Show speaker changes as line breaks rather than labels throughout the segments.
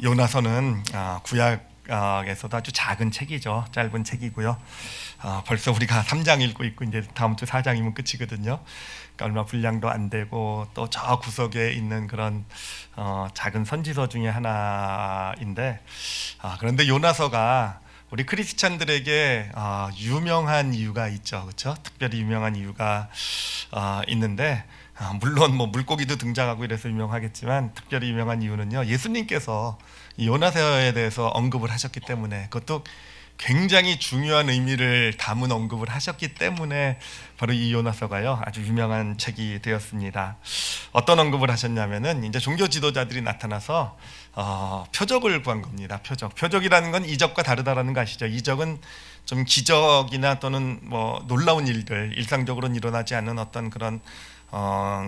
요나서는 구약에서도 아주 작은 책이죠. 짧은 책이고요. 벌써 우리가 3장 읽고 있고 이제 다음 주 4장이면 끝이거든요. 그러니까 얼마 분량도 안 되고 또 저 구석에 있는 그런 작은 선지서 중에 하나인데 그런데 요나서가 우리 크리스찬들에게 유명한 이유가 있죠, 그렇죠? 특별히 유명한 이유가 있는데 물론 뭐 물고기도 등장하고 이래서 유명하겠지만 특별히 유명한 이유는요, 예수님께서 이 요나서에 대해서 언급을 하셨기 때문에, 그것도 굉장히 중요한 의미를 담은 언급을 하셨기 때문에 바로 이 요나서가요 아주 유명한 책이 되었습니다. 어떤 언급을 하셨냐면은 이제 종교 지도자들이 나타나서 표적을 구한 겁니다. 표적이라는 건 이적과 다르다라는 거 아시죠? 이적은 좀 기적이나 또는 뭐 놀라운 일들, 일상적으로는 일어나지 않는 어떤 그런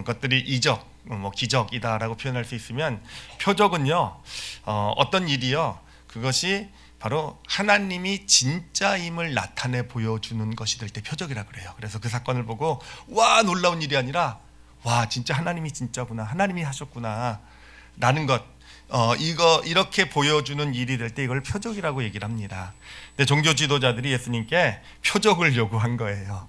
것들이 이적, 뭐 기적이다라고 표현할 수 있으면, 표적은요 어떤 일이요, 그것이 바로 하나님이 진짜임을 나타내 보여주는 것이 될 때 표적이라 그래요. 그래서 그 사건을 보고 와 놀라운 일이 아니라 와 진짜 하나님이 진짜구나, 하나님이 하셨구나 라는 것, 이거 이렇게 보여주는 일이 될 때 이걸 표적이라고 얘기를 합니다. 근데 종교 지도자들이 예수님께 표적을 요구한 거예요.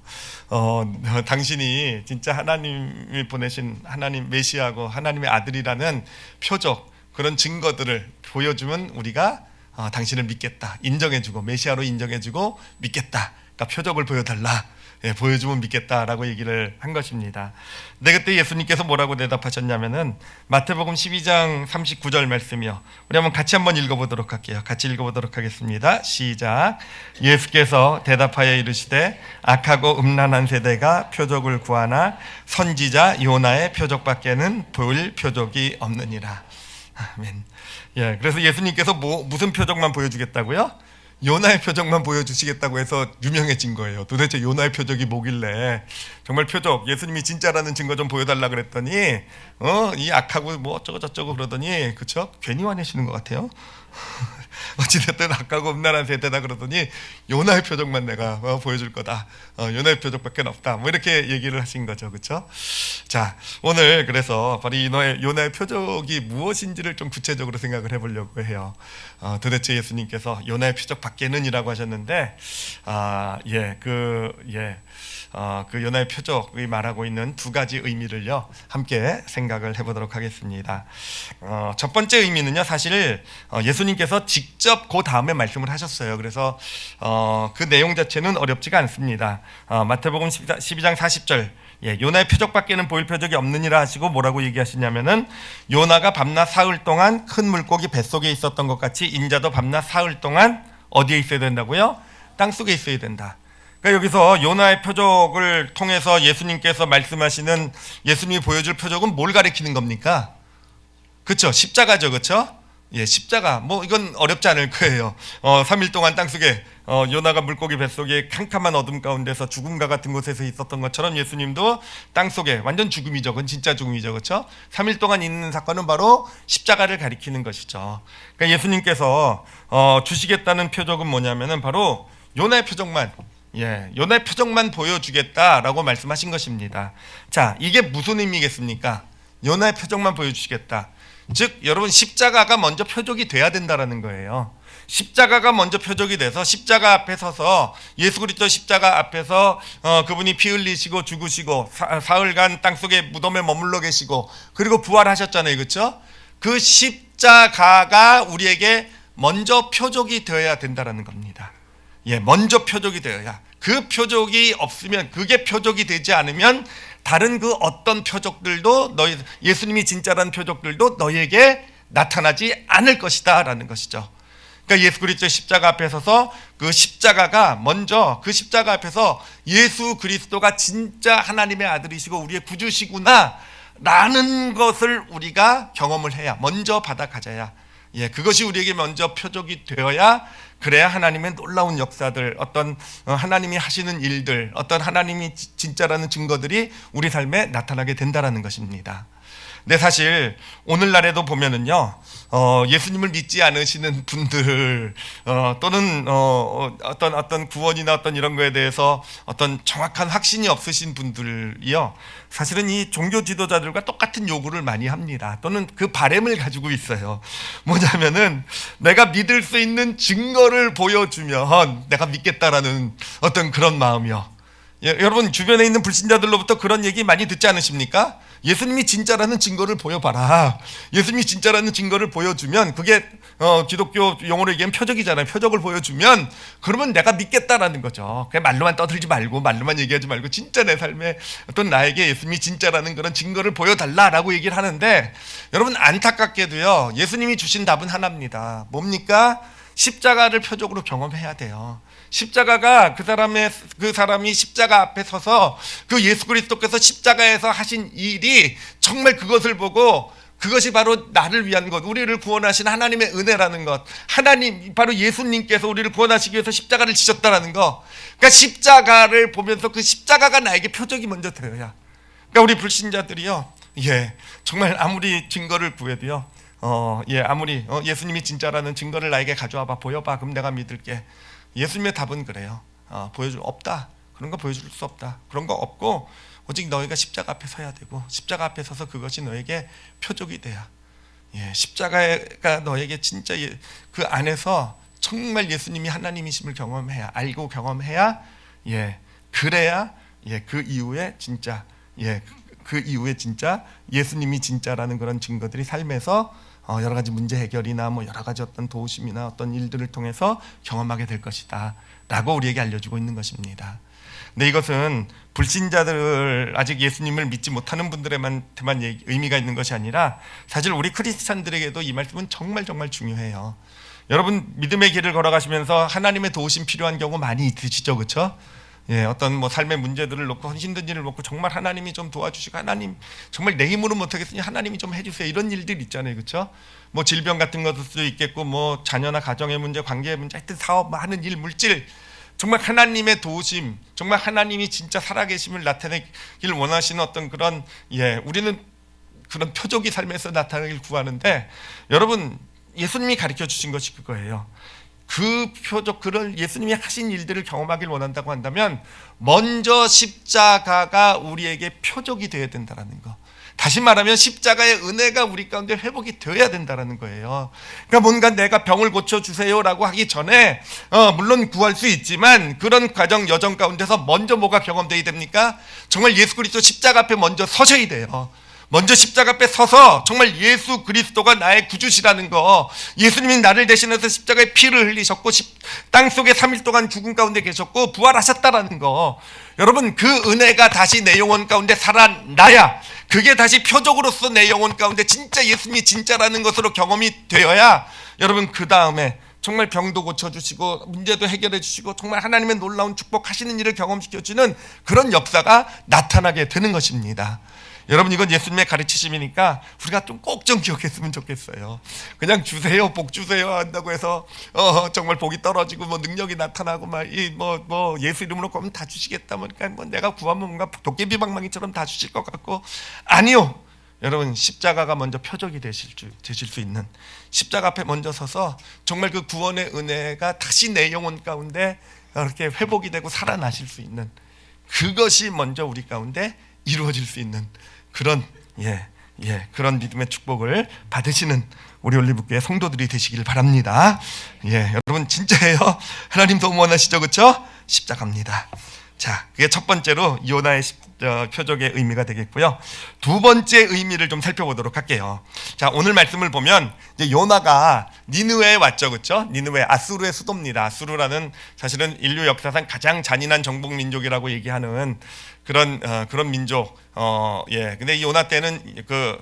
당신이 진짜 하나님이 보내신 하나님 메시아고 하나님의 아들이라는 표적, 그런 증거들을 보여주면 우리가 당신을 믿겠다, 인정해주고 메시아로 인정해주고 믿겠다, 그러니까 표적을 보여달라, 보여주면 믿겠다라고 얘기를 한 것입니다. 근데 그때 예수님께서 뭐라고 대답하셨냐면은 마태복음 12장 39절 말씀이요, 우리 같이 한번 읽어보도록 할게요. 같이 읽어보도록 하겠습니다. 시작. 예수께서 대답하여 이르시되 악하고 음란한 세대가 표적을 구하나 선지자 요나의 표적밖에는 볼 표적이 없느니라. 아멘. 그래서 예수님께서 무슨 표적만 보여주겠다고요? 요나의 표적만 보여주시겠다고 해서 유명해진 거예요. 도대체 요나의 표적이 뭐길래, 정말 표적, 예수님이 진짜라는 증거 좀 보여달라 그랬더니 이 악하고 뭐 어쩌고 저쩌고 그러더니, 그쵸? 괜히 화내시는 것 같아요. 어찌됐든 악하고 음란한 세대다 그러더니 요나의 표적만 내가 보여줄 거다, 요나의 표적밖에 없다, 뭐 이렇게 얘기를 하신 거죠, 그렇죠? 자, 오늘 그래서 바로 이 요나의 표적이 무엇인지를 좀 구체적으로 생각을 해보려고 해요. 도대체 예수님께서 요나의 표적 밖에는이라고 하셨는데, 그 요나의 표적이 말하고 있는 두 가지 의미를요 함께 생각을 해보도록 하겠습니다. 첫 번째 의미는요, 사실 예수님께서 직접 그 다음에 말씀을 하셨어요. 그래서 그 내용 자체는 어렵지가 않습니다. 마태복음 12장 40절, 요나의 표적밖에는 보일 표적이 없느니라 하시고 뭐라고 얘기하시냐면은, 요나가 밤낮 사흘 동안 큰 물고기 뱃속에 있었던 것 같이 인자도 밤낮 사흘 동안 어디에 있어야 된다고요? 땅속에 있어야 된다. 그러니까 여기서 요나의 표적을 통해서 예수님께서 말씀하시는, 예수님이 보여줄 표적은 뭘 가리키는 겁니까? 그렇죠? 십자가죠, 그렇죠? 십자가. 뭐 이건 어렵지 않을 거예요. 3일 동안 땅속에 요나가 물고기 뱃속에 캄캄한 어둠 가운데서 죽음과 같은 곳에서 있었던 것처럼 예수님도 땅속에 완전 죽음이죠. 그건 진짜 죽음이죠, 그렇죠? 3일 동안 있는 사건은 바로 십자가를 가리키는 것이죠. 그러니까 예수님께서 주시겠다는 표적은 뭐냐면은 바로 요나의 표적만, 요나의 표적만 보여주겠다라고 말씀하신 것입니다. 자, 이게 무슨 의미겠습니까? 요나의 표적만 보여주시겠다. 즉 여러분, 십자가가 먼저 표적이 돼야 된다라는 거예요. 십자가가 먼저 표적이 돼서 십자가 앞에 서서, 예수 그리스도 십자가 앞에서 그분이 피 흘리시고 죽으시고 사흘간 땅속에 무덤에 머물러 계시고 그리고 부활하셨잖아요, 그렇죠? 그 십자가가 우리에게 먼저 표적이 되어야 된다라는 겁니다. 먼저 표적이 되어야, 그 표적이 없으면, 그게 표적이 되지 않으면 다른 그 어떤 표적들도, 예수님이 진짜라는 표적들도 너희에게 나타나지 않을 것이다 라는 것이죠. 그러니까 예수 그리스도의 십자가 앞에 서서 그 십자가가 먼저, 그 십자가 앞에서 예수 그리스도가 진짜 하나님의 아들이시고 우리의 구주시구나 라는 것을 우리가 경험을 해야, 먼저 받아가져야, 그것이 우리에게 먼저 표적이 되어야, 그래야 하나님의 놀라운 역사들, 어떤 하나님이 하시는 일들, 어떤 하나님이 진짜라는 증거들이 우리 삶에 나타나게 된다라는 것입니다. 근데 사실 오늘날에도 보면은요, 예수님을 믿지 않으시는 분들, 또는 어떤 구원이나 어떤 이런 거에 대해서 어떤 정확한 확신이 없으신 분들이요, 사실은 이 종교 지도자들과 똑같은 요구를 많이 합니다. 또는 그 바램을 가지고 있어요. 뭐냐면은 내가 믿을 수 있는 증거를 보여주면 내가 믿겠다라는 어떤 그런 마음이요. 여러분 주변에 있는 불신자들로부터 그런 얘기 많이 듣지 않으십니까? 예수님이 진짜라는 증거를 보여봐라. 예수님이 진짜라는 증거를 보여주면 그게 기독교 용어로 얘기하면 표적이잖아요. 표적을 보여주면 그러면 내가 믿겠다라는 거죠. 그냥 말로만 떠들지 말고 말로만 얘기하지 말고 진짜 내 삶에 어떤 나에게 예수님이 진짜라는 그런 증거를 보여달라라고 얘기를 하는데, 여러분 안타깝게도요, 예수님이 주신 답은 하나입니다. 뭡니까? 십자가를 표적으로 경험해야 돼요. 십자가가 그 사람이 십자가 앞에 서서 그 예수 그리스도께서 십자가에서 하신 일이 정말 그것을 보고 그것이 바로 나를 위한 것, 우리를 구원하신 하나님의 은혜라는 것, 하나님 바로 예수님께서 우리를 구원하시기 위해서 십자가를 지셨다라는 거, 그러니까 십자가를 보면서 그 십자가가 나에게 표적이 먼저 되어야. 그러니까 우리 불신자들이요, 정말 아무리 증거를 구해도요, 아무리 예수님이 진짜라는 증거를 나에게 가져와봐, 보여봐, 그럼 내가 믿을게. 예수님의 답은 그래요. 보여줄 없다. 그런 거 보여줄 수 없다. 그런 거 없고 오직 너희가 십자가 앞에 서야 되고, 십자가 앞에 서서 그것이 너에게 표적이 돼야. 십자가가 너에게 진짜 그 안에서 정말 예수님이 하나님이심을 경험해야, 알고 경험해야, 그래야 그 이후에 진짜 그 이후에 진짜 예수님이 진짜라는 그런 증거들이 삶에서 여러 가지 문제 해결이나 뭐 여러 가지 어떤 도우심이나 어떤 일들을 통해서 경험하게 될 것이다 라고 우리에게 알려주고 있는 것입니다. 근데 이것은 불신자들, 아직 예수님을 믿지 못하는 분들한테만 의미가 있는 것이 아니라 사실 우리 크리스찬들에게도 이 말씀은 정말 정말 중요해요. 여러분 믿음의 길을 걸어가시면서 하나님의 도우심 필요한 경우 많이 있으시죠, 그렇죠? 어떤 뭐 삶의 문제들을 놓고 힘든 일을 놓고 정말 하나님이 좀 도와주시고, 하나님 정말 내 힘으로 못하겠으니 하나님이 좀 해주세요, 이런 일들 있잖아요, 그렇죠? 뭐 질병 같은 것도 수도 있겠고, 뭐 자녀나 가정의 문제, 관계의 문제, 하여튼 사업, 하는 일, 물질, 정말 하나님의 도우심, 정말 하나님이 진짜 살아계심을 나타내길 원하시는 어떤 그런 우리는 그런 표적이 삶에서 나타나길 구하는데, 여러분 예수님이 가르쳐 주신 것이 그거예요. 그 표적, 그런 예수님이 하신 일들을 경험하길 원한다고 한다면 먼저 십자가가 우리에게 표적이 되어야 된다는 거. 다시 말하면 십자가의 은혜가 우리 가운데 회복이 되어야 된다는 거예요. 그러니까 뭔가 내가 병을 고쳐주세요라고 하기 전에 물론 구할 수 있지만 그런 과정 여정 가운데서 먼저 뭐가 경험되어야 됩니까? 정말 예수 그리스도 십자가 앞에 먼저 서셔야 돼요. 먼저 십자가 앞에 서서 정말 예수 그리스도가 나의 구주시라는 거, 예수님이 나를 대신해서 십자가에 피를 흘리셨고 땅속에 3일 동안 죽음 가운데 계셨고 부활하셨다라는 거, 여러분 그 은혜가 다시 내 영혼 가운데 살아나야, 그게 다시 표적으로서 내 영혼 가운데 진짜 예수님이 진짜라는 것으로 경험이 되어야, 여러분 그 다음에 정말 병도 고쳐주시고 문제도 해결해 주시고 정말 하나님의 놀라운 축복하시는 일을 경험시켜주는 그런 역사가 나타나게 되는 것입니다. 여러분 이건 예수님의 가르치심이니까 우리가 좀 꼭 좀 기억했으면 좋겠어요. 그냥 주세요, 복 주세요 한다고 해서 정말 복이 떨어지고 뭐 능력이 나타나고 막 뭐 예수 이름으로 그러면 다 주시겠다, 그러니까 뭐 내가 구하면 뭔가 도깨비 방망이처럼 다 주실 것 같고, 아니요. 여러분 십자가가 먼저 표적이 되실 수 있는, 십자가 앞에 먼저 서서 정말 그 구원의 은혜가 다시 내 영혼 가운데 이렇게 회복이 되고 살아나실 수 있는, 그것이 먼저 우리 가운데 이루어질 수 있는 그런 그런 믿음의 축복을 받으시는 우리 올리브교회 성도들이 되시길 바랍니다. 여러분 진짜예요. 하나님 너무 원하시죠, 그렇죠? 십자가입니다. 자, 그게 첫 번째로 요나의 표적의 의미가 되겠고요. 두 번째 의미를 좀 살펴보도록 할게요. 자, 오늘 말씀을 보면 이제 요나가 니느웨에 왔죠, 그렇죠? 니느웨, 아수르의 수도입니다. 아수르라는 사실은 인류 역사상 가장 잔인한 정복 민족이라고 얘기하는 그런 민족. 근데 이 요나 때는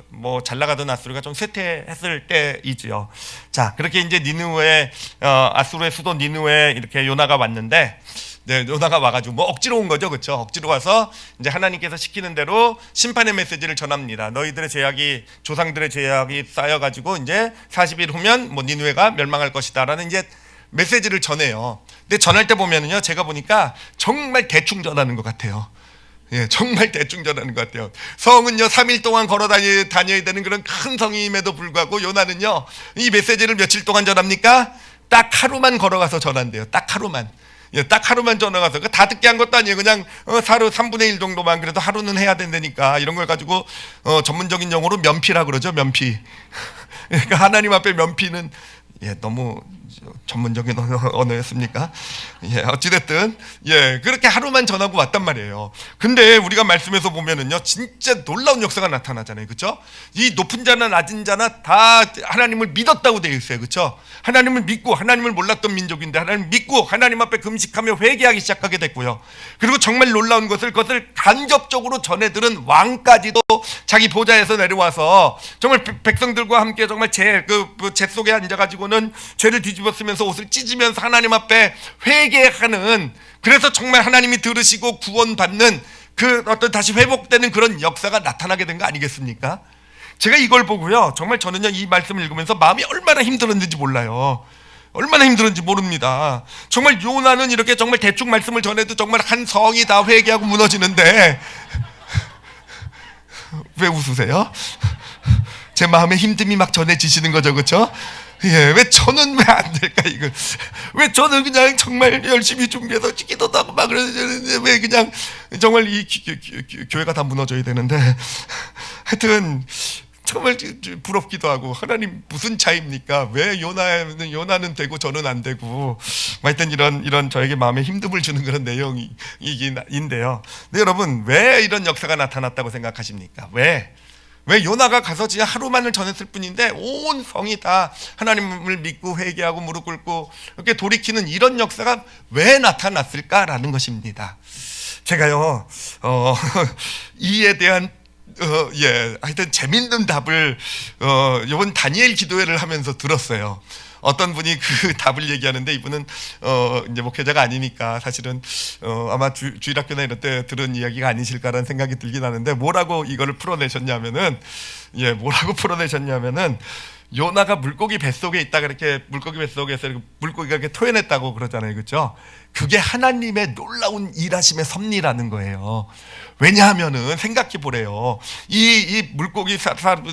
뭐 잘 나가던 아수르가 좀 쇠퇴했을 때이지요. 자, 그렇게 이제 니느웨, 아수르의 수도 니느웨에 이렇게 요나가 왔는데, 요나가 와가지고 뭐 억지로 온 거죠, 그렇죠? 억지로 와서 이제 하나님께서 시키는 대로 심판의 메시지를 전합니다. 너희들의 죄악이, 조상들의 죄악이 쌓여가지고 이제 40일 후면 뭐 니느웨가 멸망할 것이다라는 이제 메시지를 전해요. 근데 전할 때 보면은요, 제가 보니까 정말 대충 전하는 것 같아요. 예, 정말 대충 전하는 것 같아요. 성은요 3일 동안 걸어 다녀야 되는 그런 큰 성임에도 불구하고 요나는요 이 메시지를 며칠 동안 전합니까? 딱 하루만 걸어가서 전한대요. 딱 하루만. 예, 딱 하루만 전화가서 다 듣게 한 것도 아니에요. 그냥 하루 3분의 1 정도만 그래도 하루는 해야 된다니까 이런 걸 가지고 전문적인 용어로 면피라 그러죠. 면피. 그러니까 하나님 앞에 면피는 너무 전문적인 언어였습니까? 어찌됐든 그렇게 하루만 전하고 왔단 말이에요. 근데 우리가 말씀에서 보면은요 진짜 놀라운 역사가 나타나잖아요. 그렇죠? 이 높은 자나 낮은 자나 다 하나님을 믿었다고 되어 있어요. 그렇죠? 하나님을 믿고 하나님을 몰랐던 민족인데 하나님을 믿고 하나님 앞에 금식하며 회개하기 시작하게 됐고요. 그리고 정말 놀라운 것을 그것을 간접적으로 전해 들은 왕까지도 자기 보좌에서 내려와서 정말 백성들과 함께 정말 재 속에 앉아가지고는 죄를 뒤집었으면서 옷을 찢으면서 하나님 앞에 회개하는, 그래서 정말 하나님이 들으시고 구원받는 그 어떤 다시 회복되는 그런 역사가 나타나게 된 거 아니겠습니까? 제가 이걸 보고요 정말 저는요 이 말씀을 읽으면서 마음이 얼마나 힘들었는지 몰라요. 얼마나 힘들었는지 모릅니다. 정말 요나는 이렇게 정말 대충 말씀을 전해도 정말 한 성이 다 회개하고 무너지는데 왜 웃으세요? 제 마음의 힘듦이 막 전해지시는 거죠, 그렇죠? 왜 저는 왜 안 될까 이거? 왜 저는 그냥 정말 열심히 준비해서 기도도 하고 막 그러는데 왜 그냥 정말 이 교회가 다 무너져야 되는데 하여튼 정말 부럽기도 하고 하나님 무슨 차이입니까? 왜 요나는 되고 저는 안 되고 하여튼 이런 저에게 마음에 힘듦을 주는 그런 내용인데요. 근데 여러분 왜 이런 역사가 나타났다고 생각하십니까? 왜 요나가 가서 진짜 하루만을 전했을 뿐인데 온 성이 다 하나님을 믿고 회개하고 무릎 꿇고 이렇게 돌이키는 이런 역사가 왜 나타났을까라는 것입니다. 제가요 이에 대한 하여튼 재밌는 답을 이번 다니엘 기도회를 하면서 들었어요. 어떤 분이 그 답을 얘기하는데 이분은 이제 목회자가 아니니까 사실은 아마 주일학교나 이런 때 들은 이야기가 아니실까라는 생각이 들긴 하는데 뭐라고 이거를 풀어내셨냐면은 요나가 물고기 뱃속에 있다가 이렇게 물고기 뱃속에서 물고기가 이렇게 토해냈다고 그러잖아요. 그렇죠? 그게 하나님의 놀라운 일하심의 섭리라는 거예요. 왜냐하면은 생각해 보래요. 이 물고기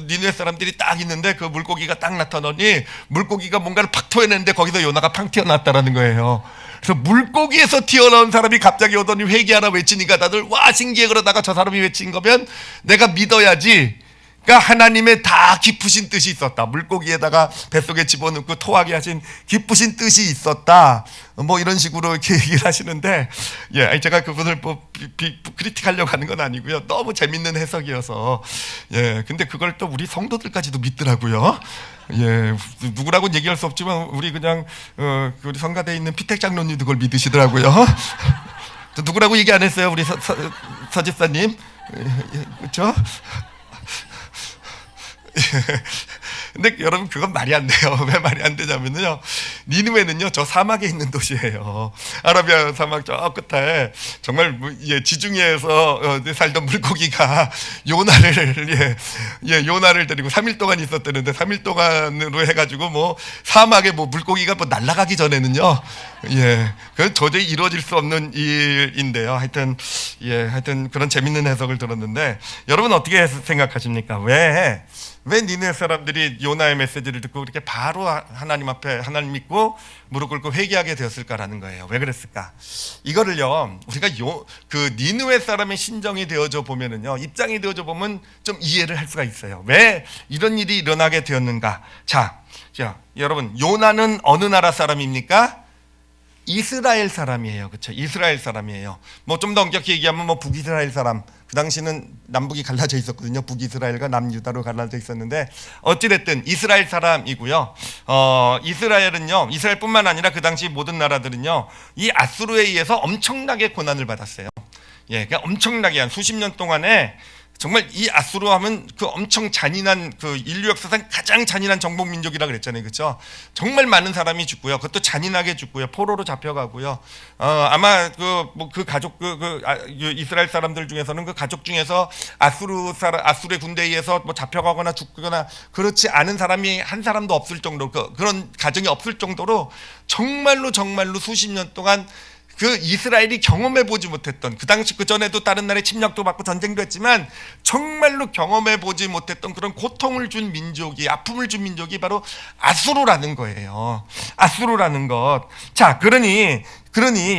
니느웨 사람들이 딱 있는데 그 물고기가 딱 나타나니 물고기가 뭔가를 팍 토해냈는데 거기서 요나가 팡 튀어나왔다라는 거예요. 그래서 물고기에서 튀어나온 사람이 갑자기 오더니 회개하라 외치니까 다들 와 신기해. 그러다가 저 사람이 외친 거면 내가 믿어야지. 그러니까 하나님의 다 깊으신 뜻이 있었다. 물고기에다가 뱃속에 집어넣고 토하게 하신 깊으신 뜻이 있었다. 뭐 이런 식으로 이렇게 얘기를 하시는데 제가 그분을 크리틱하려고 하는 건 아니고요. 너무 재밌는 해석이어서 근데 그걸 또 우리 성도들까지도 믿더라고요. 누구라고는 얘기할 수 없지만 우리 그냥 우리 성가대에 있는 피택 장로님도 그걸 믿으시더라고요. 누구라고 얘기 안 했어요, 우리 서집사님. 그렇죠? 근데 여러분 그건 말이 안 돼요. 왜 말이 안 되냐면요, 니느웨는요 저 사막에 있는 도시예요. 아라비아 사막 저 끝에 정말 지중해에서 살던 물고기가 요나를 데리고 3일 동안 있었다는데 3일 동안으로 해가지고 뭐 사막에 뭐 물고기가 뭐 날아가기 전에는요 그건 도저히 이루어질 수 없는 일인데요. 하여튼 그런 재밌는 해석을 들었는데 여러분 어떻게 생각하십니까? 왜 니느웨 사람들이 요나의 메시지를 듣고 그렇게 바로 하나님 앞에 하나님 믿고 무릎 꿇고 회개하게 되었을까라는 거예요. 왜 그랬을까? 이거를요 우리가 그 니느웨 사람의 신정이 되어져 보면은요, 입장이 되어져 보면 좀 이해를 할 수가 있어요. 왜 이런 일이 일어나게 되었는가? 자 여러분, 요나는 어느 나라 사람입니까? 이스라엘 사람이에요. 그렇죠? 이스라엘 사람이에요. 뭐 좀 더 엄격히 얘기하면 뭐 북이스라엘 사람. 그 당시는 남북이 갈라져 있었거든요. 북이스라엘과 남유다로 갈라져 있었는데 어찌됐든 이스라엘 사람이고요. 이스라엘은요, 이스라엘뿐만 아니라 그 당시 모든 나라들은요 이 아수르에 의해서 엄청나게 고난을 받았어요. 그러니까 엄청나게 한 수십 년 동안에 정말 이 아수르 하면 그 엄청 잔인한 그 인류 역사상 가장 잔인한 정복 민족이라 그랬잖아요. 그렇죠? 정말 많은 사람이 죽고요. 그것도 잔인하게 죽고요. 포로로 잡혀가고요. 아마 그 가족 이스라엘 사람들 중에서는 그 가족 중에서 아수르의 군대에 의해서 뭐 잡혀가거나 죽거나 그렇지 않은 사람이 한 사람도 없을 정도로 그런 가정이 없을 정도로 정말로 수십 년 동안 그 이스라엘이 경험해 보지 못했던, 그 당시 그 전에도 다른 나라의 침략도 받고 전쟁도 했지만 정말로 경험해 보지 못했던 그런 고통을 준 민족이, 아픔을 준 민족이 바로 아수르라는 거예요. 아수르라는 것. 자, 그러니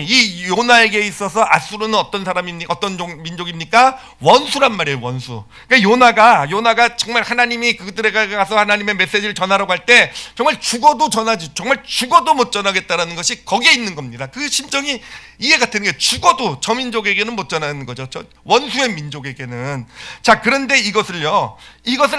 이 요나에게 있어서 아수르는 어떤 사람입니까? 어떤 민족입니까? 원수란 말이에요, 원수. 그러니까 요나가 정말 하나님이 그들에게 가서 하나님의 메시지를 전하러 갈 때 정말 죽어도 전하지, 정말 죽어도 못 전하겠다라는 것이 거기에 있는 겁니다. 그 심정이 이해가 되는 게, 죽어도 저 민족에게는 못 전하는 거죠. 저 원수의 민족에게는. 자, 그런데 이것을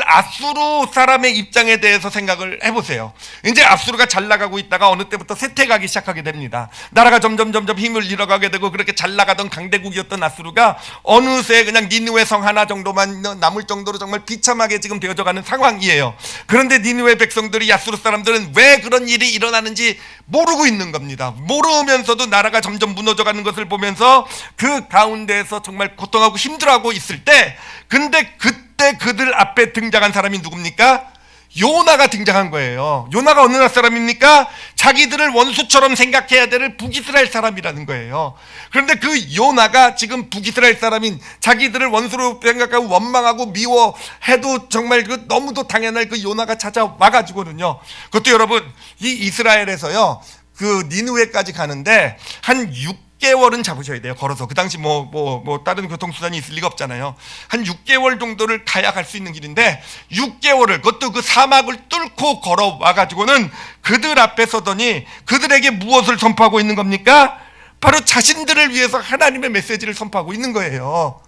아수르 사람의 입장에 대해서 생각을 해보세요. 이제 아수르가 잘 나가고 있다가 어느 때부터 쇠퇴가기 시작하게 됩니다. 나라가 점점 힘을 잃어가게 되고, 그렇게 잘 나가던 강대국이었던 아수르가 어느새 그냥 니느웨 성 하나 정도만 남을 정도로 정말 비참하게 지금 되어져가는 상황이에요. 그런데 니느웨 백성들이, 아수르 사람들은 왜 그런 일이 일어나는지 모르고 있는 겁니다. 모르면서도 나라가 점점 무너져가는 것을 보면서 그 가운데에서 정말 고통하고 힘들어하고 있을 때, 근데 그때 그들 앞에 등장한 사람이 누굽니까? 요나가 등장한 거예요. 요나가 어느 나라 사람입니까? 자기들을 원수처럼 생각해야 될 북이스라엘 사람이라는 거예요. 그런데 그 요나가 지금 북이스라엘 사람인, 자기들을 원수로 생각하고 원망하고 미워해도 정말 그 너무도 당연할 그 요나가 찾아와가지고는요, 그것도 여러분, 이 이스라엘에서요 그 니느웨까지 가는데 한 6개월은 잡으셔야 돼요, 걸어서. 그 당시 뭐 다른 교통수단이 있을 리가 없잖아요. 한 6개월 정도를 가야 갈 수 있는 길인데, 6개월을, 그것도 그 사막을 뚫고 걸어와가지고는 그들 앞에 서더니 그들에게 무엇을 선포하고 있는 겁니까? 바로 자신들을 위해서 하나님의 메시지를 선포하고 있는 거예요.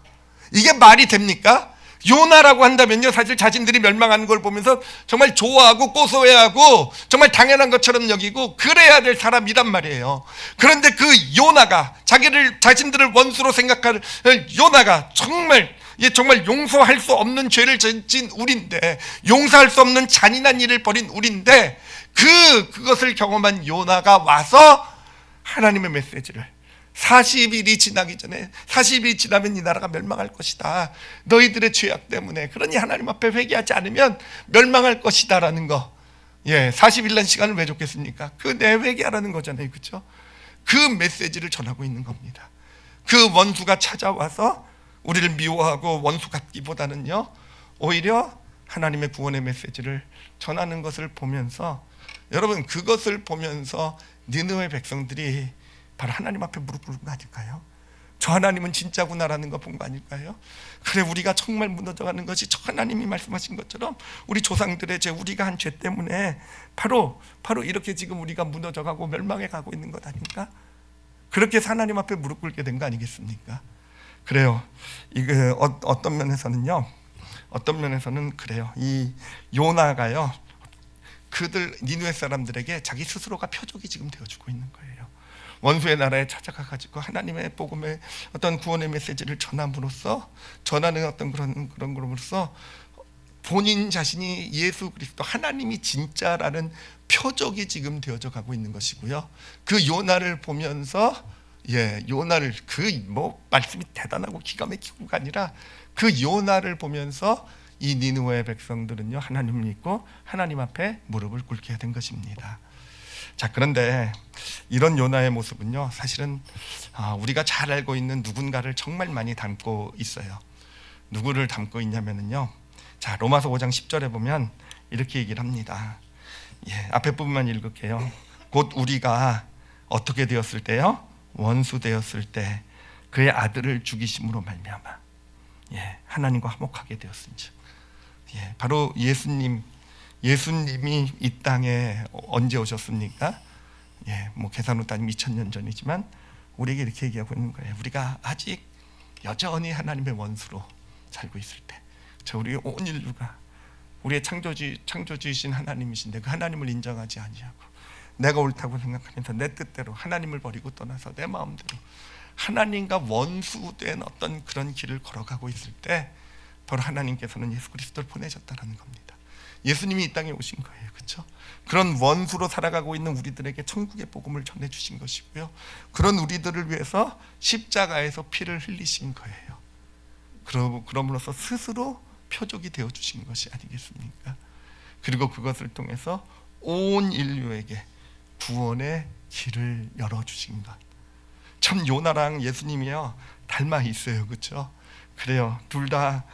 이게 말이 됩니까? 요나라고 한다면요, 사실 자신들이 멸망하는 걸 보면서 정말 좋아하고 고소해하고 정말 당연한 것처럼 여기고 그래야 될 사람이란 말이에요. 그런데 그 요나가, 자신들을 원수로 생각하는 요나가 정말 용서할 수 없는 죄를 진 우리인데, 용서할 수 없는 잔인한 일을 벌인 우리인데, 그것을 경험한 요나가 와서 하나님의 메시지를, 40일이 지나기 전에, 40일이 지나면 이 나라가 멸망할 것이다, 너희들의 죄악 때문에, 그러니 하나님 앞에 회개하지 않으면 멸망할 것이다 라는 거. 40일란 시간을 왜 줬겠습니까? 내 회개하라는 거잖아요, 그렇죠? 그 메시지를 전하고 있는 겁니다. 그 원수가 찾아와서 우리를 미워하고 원수 같기보다는요, 오히려 하나님의 구원의 메시지를 전하는 것을 보면서, 여러분, 그것을 보면서 니느웨 백성들이 바로 하나님 앞에 무릎 꿇은 거 아닐까요? 저 하나님은 진짜구나라는 거 본 거 아닐까요? 그래, 우리가 정말 무너져가는 것이 저 하나님이 말씀하신 것처럼 우리 조상들의 죄, 우리가 한 죄 때문에 바로 이렇게 지금 우리가 무너져가고 멸망해 가고 있는 것 아닌가? 그렇게 해서 하나님 앞에 무릎 꿇게 된 거 아니겠습니까? 그래요. 이게 어떤 면에서는 그래요. 이 요나가요, 그들 니느웨 사람들에게 자기 스스로가 표적이 지금 되어주고 있는 거예요. 원수의 나라에 찾아가가지고 하나님의 복음의 어떤 구원의 메시지를 전하는 어떤 그런 것으로서 본인 자신이 예수 그리스도, 하나님이 진짜라는 표적이 지금 되어져 가고 있는 것이고요. 그 요나를 보면서, 요나를, 말씀이 대단하고 기가 막히고가 아니라, 그 요나를 보면서 이 니느웨 백성들은요, 하나님을 믿고 하나님 앞에 무릎을 꿇게 된 것입니다. 자, 그런데 이런 요나의 모습은요, 사실은 우리가 잘 알고 있는 누군가를 정말 많이 담고 있어요. 누구를 담고 있냐면요, 자, 로마서 5장 10절에 보면 이렇게 얘기를 합니다. 앞에 부분만 읽을게요. 곧 우리가 어떻게 되었을 때요? 원수 되었을 때 그의 아들을 죽이심으로 말미암아 하나님과 화목하게 되었은즉. 바로 예수님이 이 땅에 언제 오셨습니까? 계산으로 따지면 2000년 전이지만 우리에게 이렇게 얘기하고 있는 거예요. 우리가 아직 여전히 하나님의 원수로 살고 있을 때, 우리 온 인류가 우리의 창조주이신 하나님이신데 그 하나님을 인정하지 아니하고 내가 옳다고 생각하면서 내 뜻대로 하나님을 버리고 떠나서 내 마음대로 하나님과 원수된 어떤 그런 길을 걸어가고 있을 때, 바로 하나님께서는 예수 그리스도를 보내셨다는 겁니다. 예수님이 이 땅에 오신 거예요, 그렇죠? 그런 원수로 살아가고 있는 우리들에게 천국의 복음을 전해주신 것이고요, 그런 우리들을 위해서 십자가에서 피를 흘리신 거예요. 그럼으로써 스스로 표적이 되어주신 것이 아니겠습니까? 그리고 그것을 통해서 온 인류에게 구원의 길을 열어주신 것, 참 요나랑 예수님이요 닮아 있어요, 그렇죠? 그래요. 둘 다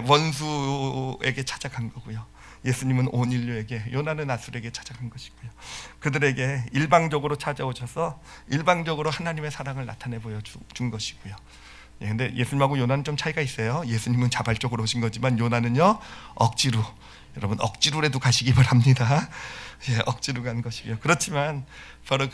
원수에게 찾아간 거고요. 예수님은 온 인류에게, 요나는 아술에게 찾아간 것이고요. 그들에게 일방적으로 찾아오셔서 일방적으로 하나님의 사랑을 나타내 보여준 것이고요. 근데 예수님하고 요나는 좀 차이가 있어요. 예수님은 자발적으로 오신 거지만 요나는요 억지로, 여러분 억지로라도 가시기 바랍니다. 억지로 간 것이고요. 그렇지만 바로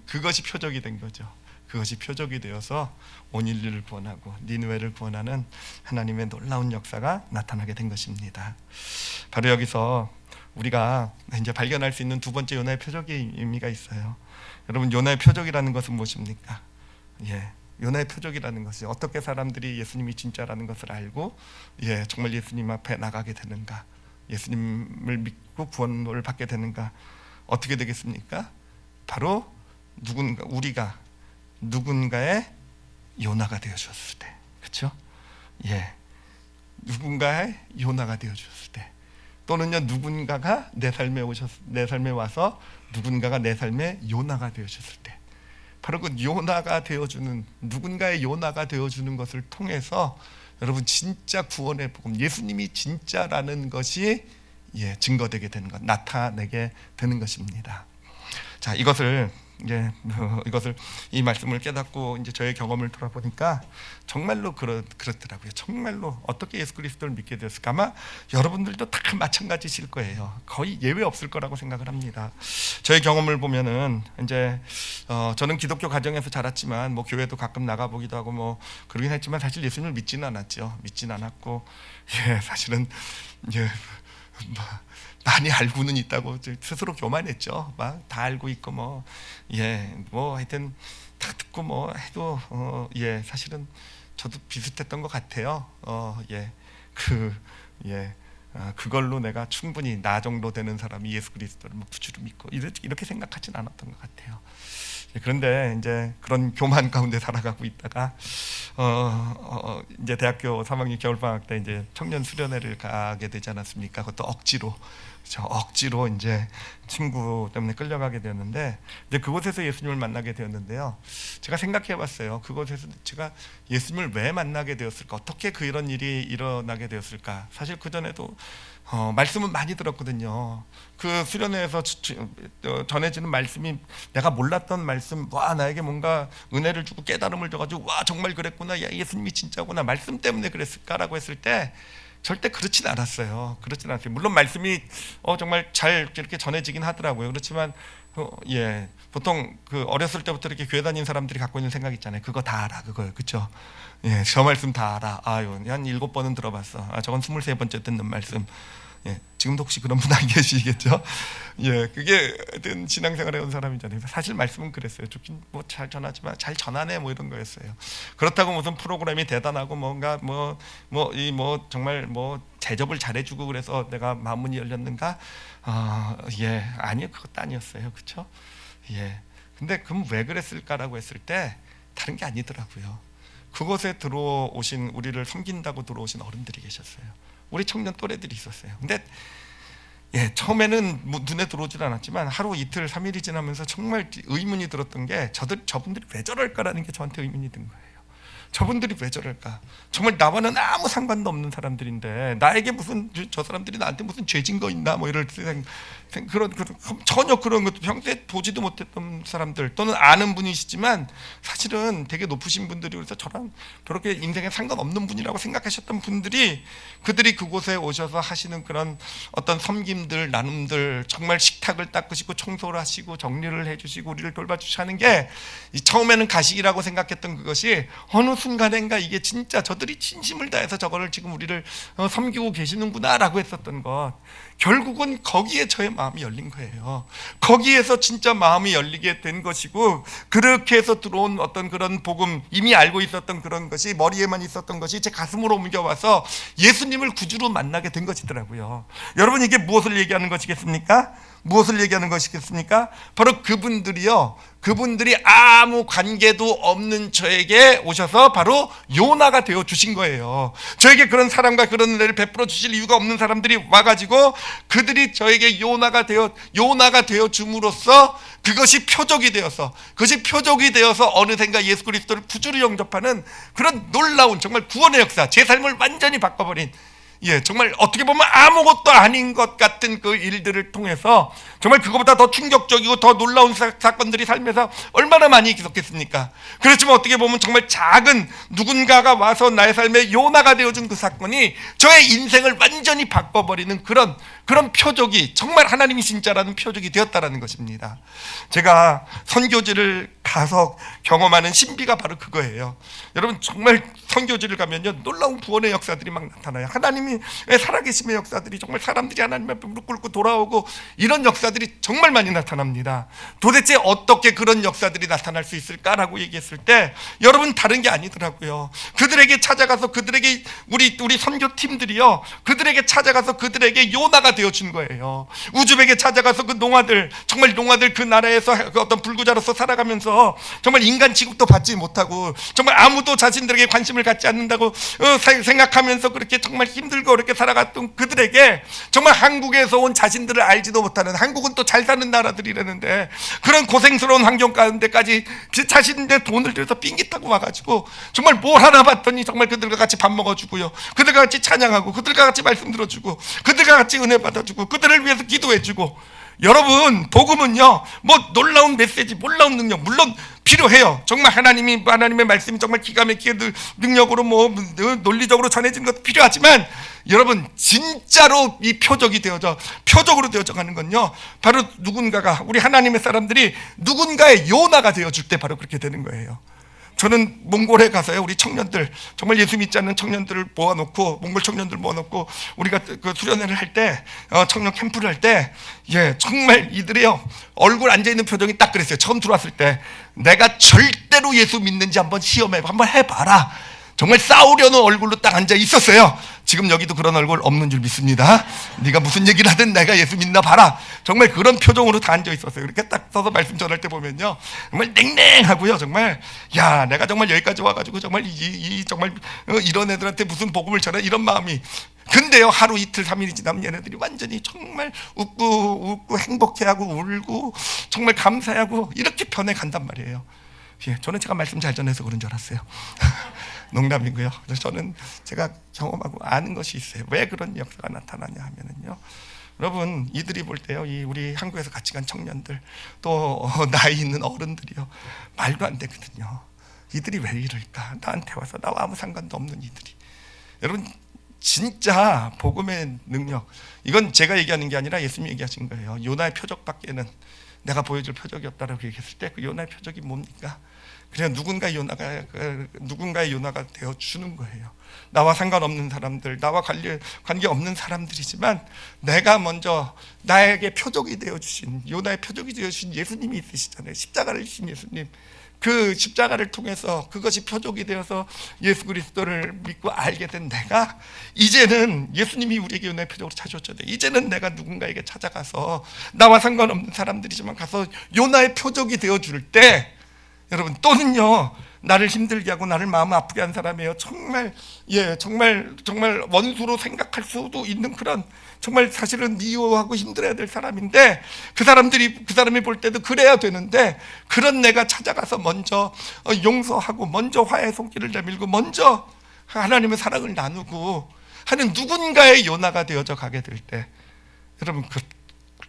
그것이 표적이 된 거죠. 그것이 표적이 되어서 온 인류를 구원하고 니느웨를 구원하는 하나님의 놀라운 역사가 나타나게 된 것입니다. 바로 여기서 우리가 이제 발견할 수 있는 두 번째 요나의 표적의 의미가 있어요. 여러분, 요나의 표적이라는 것은 무엇입니까? 요나의 표적이라는 것이 어떻게 사람들이 예수님이 진짜라는 것을 알고 정말 예수님 앞에 나가게 되는가, 예수님을 믿고 구원을 받게 되는가. 어떻게 되겠습니까? 바로 우리가 누군가의 요나가 되어주었을 때, 그렇죠? 누군가의 요나가 되어주었을 때, 또는요 누군가가 내 삶에 와서 누군가가 내 삶의 요나가 되어주었을 때, 바로 그 요나가 되어주는, 누군가의 요나가 되어주는 것을 통해서 여러분 진짜 구원의 복음, 예수님이 진짜라는 것이 증거되게 되는 것, 나타내게 되는 것입니다. 자, 이것을 이 말씀을 깨닫고 이제 저의 경험을 돌아보니까 정말로 그렇더라고요. 정말로 어떻게 예수 그리스도를 믿게 되었을까? 아마 여러분들도 다 마찬가지실 거예요. 거의 예외 없을 거라고 생각을 합니다. 저의 경험을 보면은 이제 저는 기독교 가정에서 자랐지만 뭐 교회도 가끔 나가보기도 하고 뭐 그러긴 했지만 사실 예수님을 믿지는 않았죠. 믿지는 않았고 사실은 많이 알고는 있다고 스스로 교만했죠. 막 다 알고 있고 뭐 하여튼 다 듣고 뭐 해도 사실은 저도 비슷했던 것 같아요. 그걸로 내가 충분히 나 정도 되는 사람이 예수 그리스도를 뭐 구주로 믿고 이렇게 생각하진 않았던 것 같아요. 그런데 이제 그런 교만 가운데 살아가고 있다가 이제 대학교 3학년 겨울방학 때 이제 청년 수련회를 가게 되지 않았습니까? 그것도 억지로 이제 친구 때문에 끌려가게 되었는데, 이제 그곳에서 예수님을 만나게 되었는데요. 제가 생각해봤어요. 그곳에서 제가 예수님을 왜 만나게 되었을까? 어떻게 이런 일이 일어나게 되었을까? 사실 그 전에도 말씀은 많이 들었거든요. 그 수련회에서 전해지는 말씀이 내가 몰랐던 말씀, 와 나에게 뭔가 은혜를 주고 깨달음을 줘가지고 와 정말 그랬구나, 야 예수님이 진짜구나, 말씀 때문에 그랬을까라고 했을 때 절대 그렇진 않았어요. 물론 말씀이 정말 잘 이렇게 전해지긴 하더라고요. 그렇지만 보통 어렸을 때부터 이렇게 교회 다니는 사람들이 갖고 있는 생각 있잖아요. 그거 다 알아, 그거요, 그렇죠? 저 말씀 다 알아. 한 7번은 들어봤어. 저건 23번째 듣는 말씀. 지금도 혹시 그런 분 안 계시겠죠? 그게 신앙생활에 온 사람이잖아요. 사실 말씀은 그랬어요. 좋긴 뭐 잘 전하지만 잘 전하네 뭐 이런 거였어요. 그렇다고 무슨 프로그램이 대단하고 뭔가 정말 대접을 잘해주고 그래서 내가 마음문이 열렸는가? 아니요, 그것도 아니었어요, 그렇죠? 근데 그럼 왜 그랬을까라고 했을 때 다른 게 아니더라고요. 그곳에 들어오신, 우리를 섬긴다고 들어오신 어른들이 계셨어요. 우리 청년 또래들이 있었어요. 근데 처음에는 눈에 들어오질 않았지만 하루 이틀 3일이 지나면서 정말 의문이 들었던 게 저분들이 왜 저럴까라는 게 저한테 의문이 든 거예요. 저분들이 왜 저럴까? 정말 나와는 아무 상관도 없는 사람들인데 나에게 무슨, 저 사람들이 나한테 무슨 죄진 거 있나 뭐 이럴 전혀 그런 것도 평소에 보지도 못했던 사람들, 또는 아는 분이시지만 사실은 되게 높으신 분들이, 그래서 저랑 그렇게 인생에 상관없는 분이라고 생각하셨던 분들이, 그들이 그곳에 오셔서 하시는 그런 어떤 섬김들, 나눔들, 정말 식탁을 닦으시고 청소를 하시고 정리를 해주시고 우리를 돌봐주시고 하는 게, 처음에는 가식이라고 생각했던 그것이 어느 순간인가 이게 진짜 저들이 진심을 다해서 저거를 지금 우리를 섬기고 계시는구나라고 했었던 것, 결국은 거기에 저의 마음이 열린 거예요. 거기에서 진짜 마음이 열리게 된 것이고, 그렇게 해서 들어온 어떤 그런 복음, 이미 알고 있었던 그런 것이, 머리에만 있었던 것이 제 가슴으로 예수님을 구주로 만나게 된 것이더라고요. 여러분, 이게 무엇을 얘기하는 것이겠습니까? 무엇을 얘기하는 것이겠습니까? 바로 그분들이 아무 관계도 없는 저에게 오셔서 바로 요나가 되어 주신 거예요. 저에게 그런 사랑과 그런 은혜를 베풀어 주실 이유가 없는 사람들이 와가지고 그들이 저에게 요나가 되어 줌으로써 그것이 표적이 되어서 어느샌가 예수 그리스도를 구주로 영접하는 그런 놀라운 정말 구원의 역사, 제 삶을 완전히 바꿔버린, 정말 어떻게 보면 아무것도 아닌 것 같은 그 일들을 통해서 정말 그것보다 더 충격적이고 더 놀라운 사건들이 삶에서 얼마나 많이 있었겠습니까? 그렇지만 어떻게 보면 정말 작은 누군가가 와서 나의 삶에 요나가 되어준 그 사건이 저의 인생을 완전히 바꿔버리는 그런 표적이, 정말 하나님이 진짜라는 표적이 되었다라는 것입니다. 제가 선교지를 가서 경험하는 신비가 바로 그거예요. 여러분, 정말 선교지를 가면요, 놀라운 구원의 역사들이 막 나타나요. 하나님이 살아계심의 역사들이, 정말 사람들이 하나님 앞에 무릎 꿇고 돌아오고, 이런 역사들이 정말 많이 나타납니다. 도대체 어떻게 그런 역사들이 나타날 수 있을까라고 얘기했을 때, 여러분, 다른 게 아니더라고요. 그들에게 찾아가서 우리 선교팀들이요, 그들에게 찾아가서 그들에게 요나가 되어준 거예요. 우즈벡에 찾아가서 그 농아들 그 나라에서 그 어떤 불구자로서 살아가면서 정말 인간 취급도 받지 못하고 정말 아무도 자신들에게 관심을 갖지 않는다고 생각하면서 그렇게 정말 힘들고 그렇게 살아갔던 그들에게 정말 한국에서 온 자신들을 알지도 못하는, 한국은 또 잘 사는 나라들이라는데 그런 고생스러운 환경 가운데까지 자신의 돈을 들여서 비행기 타고 와가지고 정말 뭘 하나 봤더니 정말 그들과 같이 밥 먹어주고요, 그들과 같이 찬양하고, 그들과 같이 말씀 들어주고, 그들과 같이 은혜 받아주고, 그들을 위해서 기도해주고. 여러분, 복음은요, 뭐 놀라운 메시지, 놀라운 능력 물론 필요해요. 정말 하나님의 말씀이 정말 기가 막히게 능력으로 논리적으로 전해지는 것도 필요하지만, 여러분, 진짜로 이 표적으로 되어져 가는 건요, 바로 누군가가, 우리 하나님의 사람들이 누군가의 요나가 되어줄 때 바로 그렇게 되는 거예요. 저는 몽골에 가서요, 우리 청년들, 정말 예수 믿지 않는 청년들을 모아놓고, 몽골 청년들 모아놓고 우리가 그 수련회를 할 때, 청년 캠프를 할 때, 정말 이들이요, 얼굴 앉아있는 표정이 딱 그랬어요. 처음 들어왔을 때, 내가 절대로 예수 믿는지 한번 한번 해봐라. 정말 싸우려는 얼굴로 딱 앉아 있었어요. 지금 여기도 그런 얼굴 없는 줄 믿습니다. 네가 무슨 얘기를 하든 내가 예수 믿나 봐라. 정말 그런 표정으로 다 앉아 있었어요. 이렇게 딱 서서 말씀 전할 때 보면요, 정말 냉랭하고요, 정말 내가 정말 여기까지 와가지고 정말 정말 이런 애들한테 무슨 복음을 전해, 이런 마음이. 근데요, 하루 이틀 3일이 지나면 얘네들이 완전히 정말 웃고 행복해하고 울고 정말 감사하고 이렇게 변해간단 말이에요. 저는 제가 말씀 잘 전해서 그런 줄 알았어요. 농담이고요. 저는 제가 경험하고 아는 것이 있어요. 왜 그런 역사가 나타나냐 하면은요, 여러분, 이들이 볼 때요, 우리 한국에서 같이 간 청년들, 또 나이 있는 어른들이요, 말도 안 되거든요. 이들이 왜 이럴까? 나한테 와서, 나와 아무 상관도 없는 이들이. 여러분, 진짜 복음의 능력, 이건 제가 얘기하는 게 아니라 예수님이 얘기하신 거예요. 요나의 표적밖에는 내가 보여줄 표적이 없다라고 얘기했을 때, 그 요나의 표적이 뭡니까? 그냥 누군가의 요나가 되어 주는 거예요. 나와 상관없는 사람들, 나와 관계 없는 사람들이지만 내가 먼저 나에게 표적이 되어 주신, 요나의 표적이 되어 주신 예수님이 있으시잖아요. 십자가를 지신 예수님. 그 십자가를 통해서 그것이 표적이 되어서 예수 그리스도를 믿고 알게 된 내가, 이제는 예수님이 우리에게 요나의 표적으로 찾아줬잖아요. 이제는 내가 누군가에게 찾아가서, 나와 상관없는 사람들이지만 가서 요나의 표적이 되어줄 때, 여러분, 또는요, 나를 힘들게 하고 나를 마음 아프게 한 사람이에요. 정말 원수로 생각할 수도 있는 그런, 정말 사실은 미워하고 힘들어야 될 사람인데, 그 사람이 볼 때도 그래야 되는데, 그런 내가 찾아가서 먼저 용서하고, 먼저 화해의 손길을 내밀고, 먼저 하나님의 사랑을 나누고 하는 누군가의 요나가 되어져 가게 될 때, 여러분,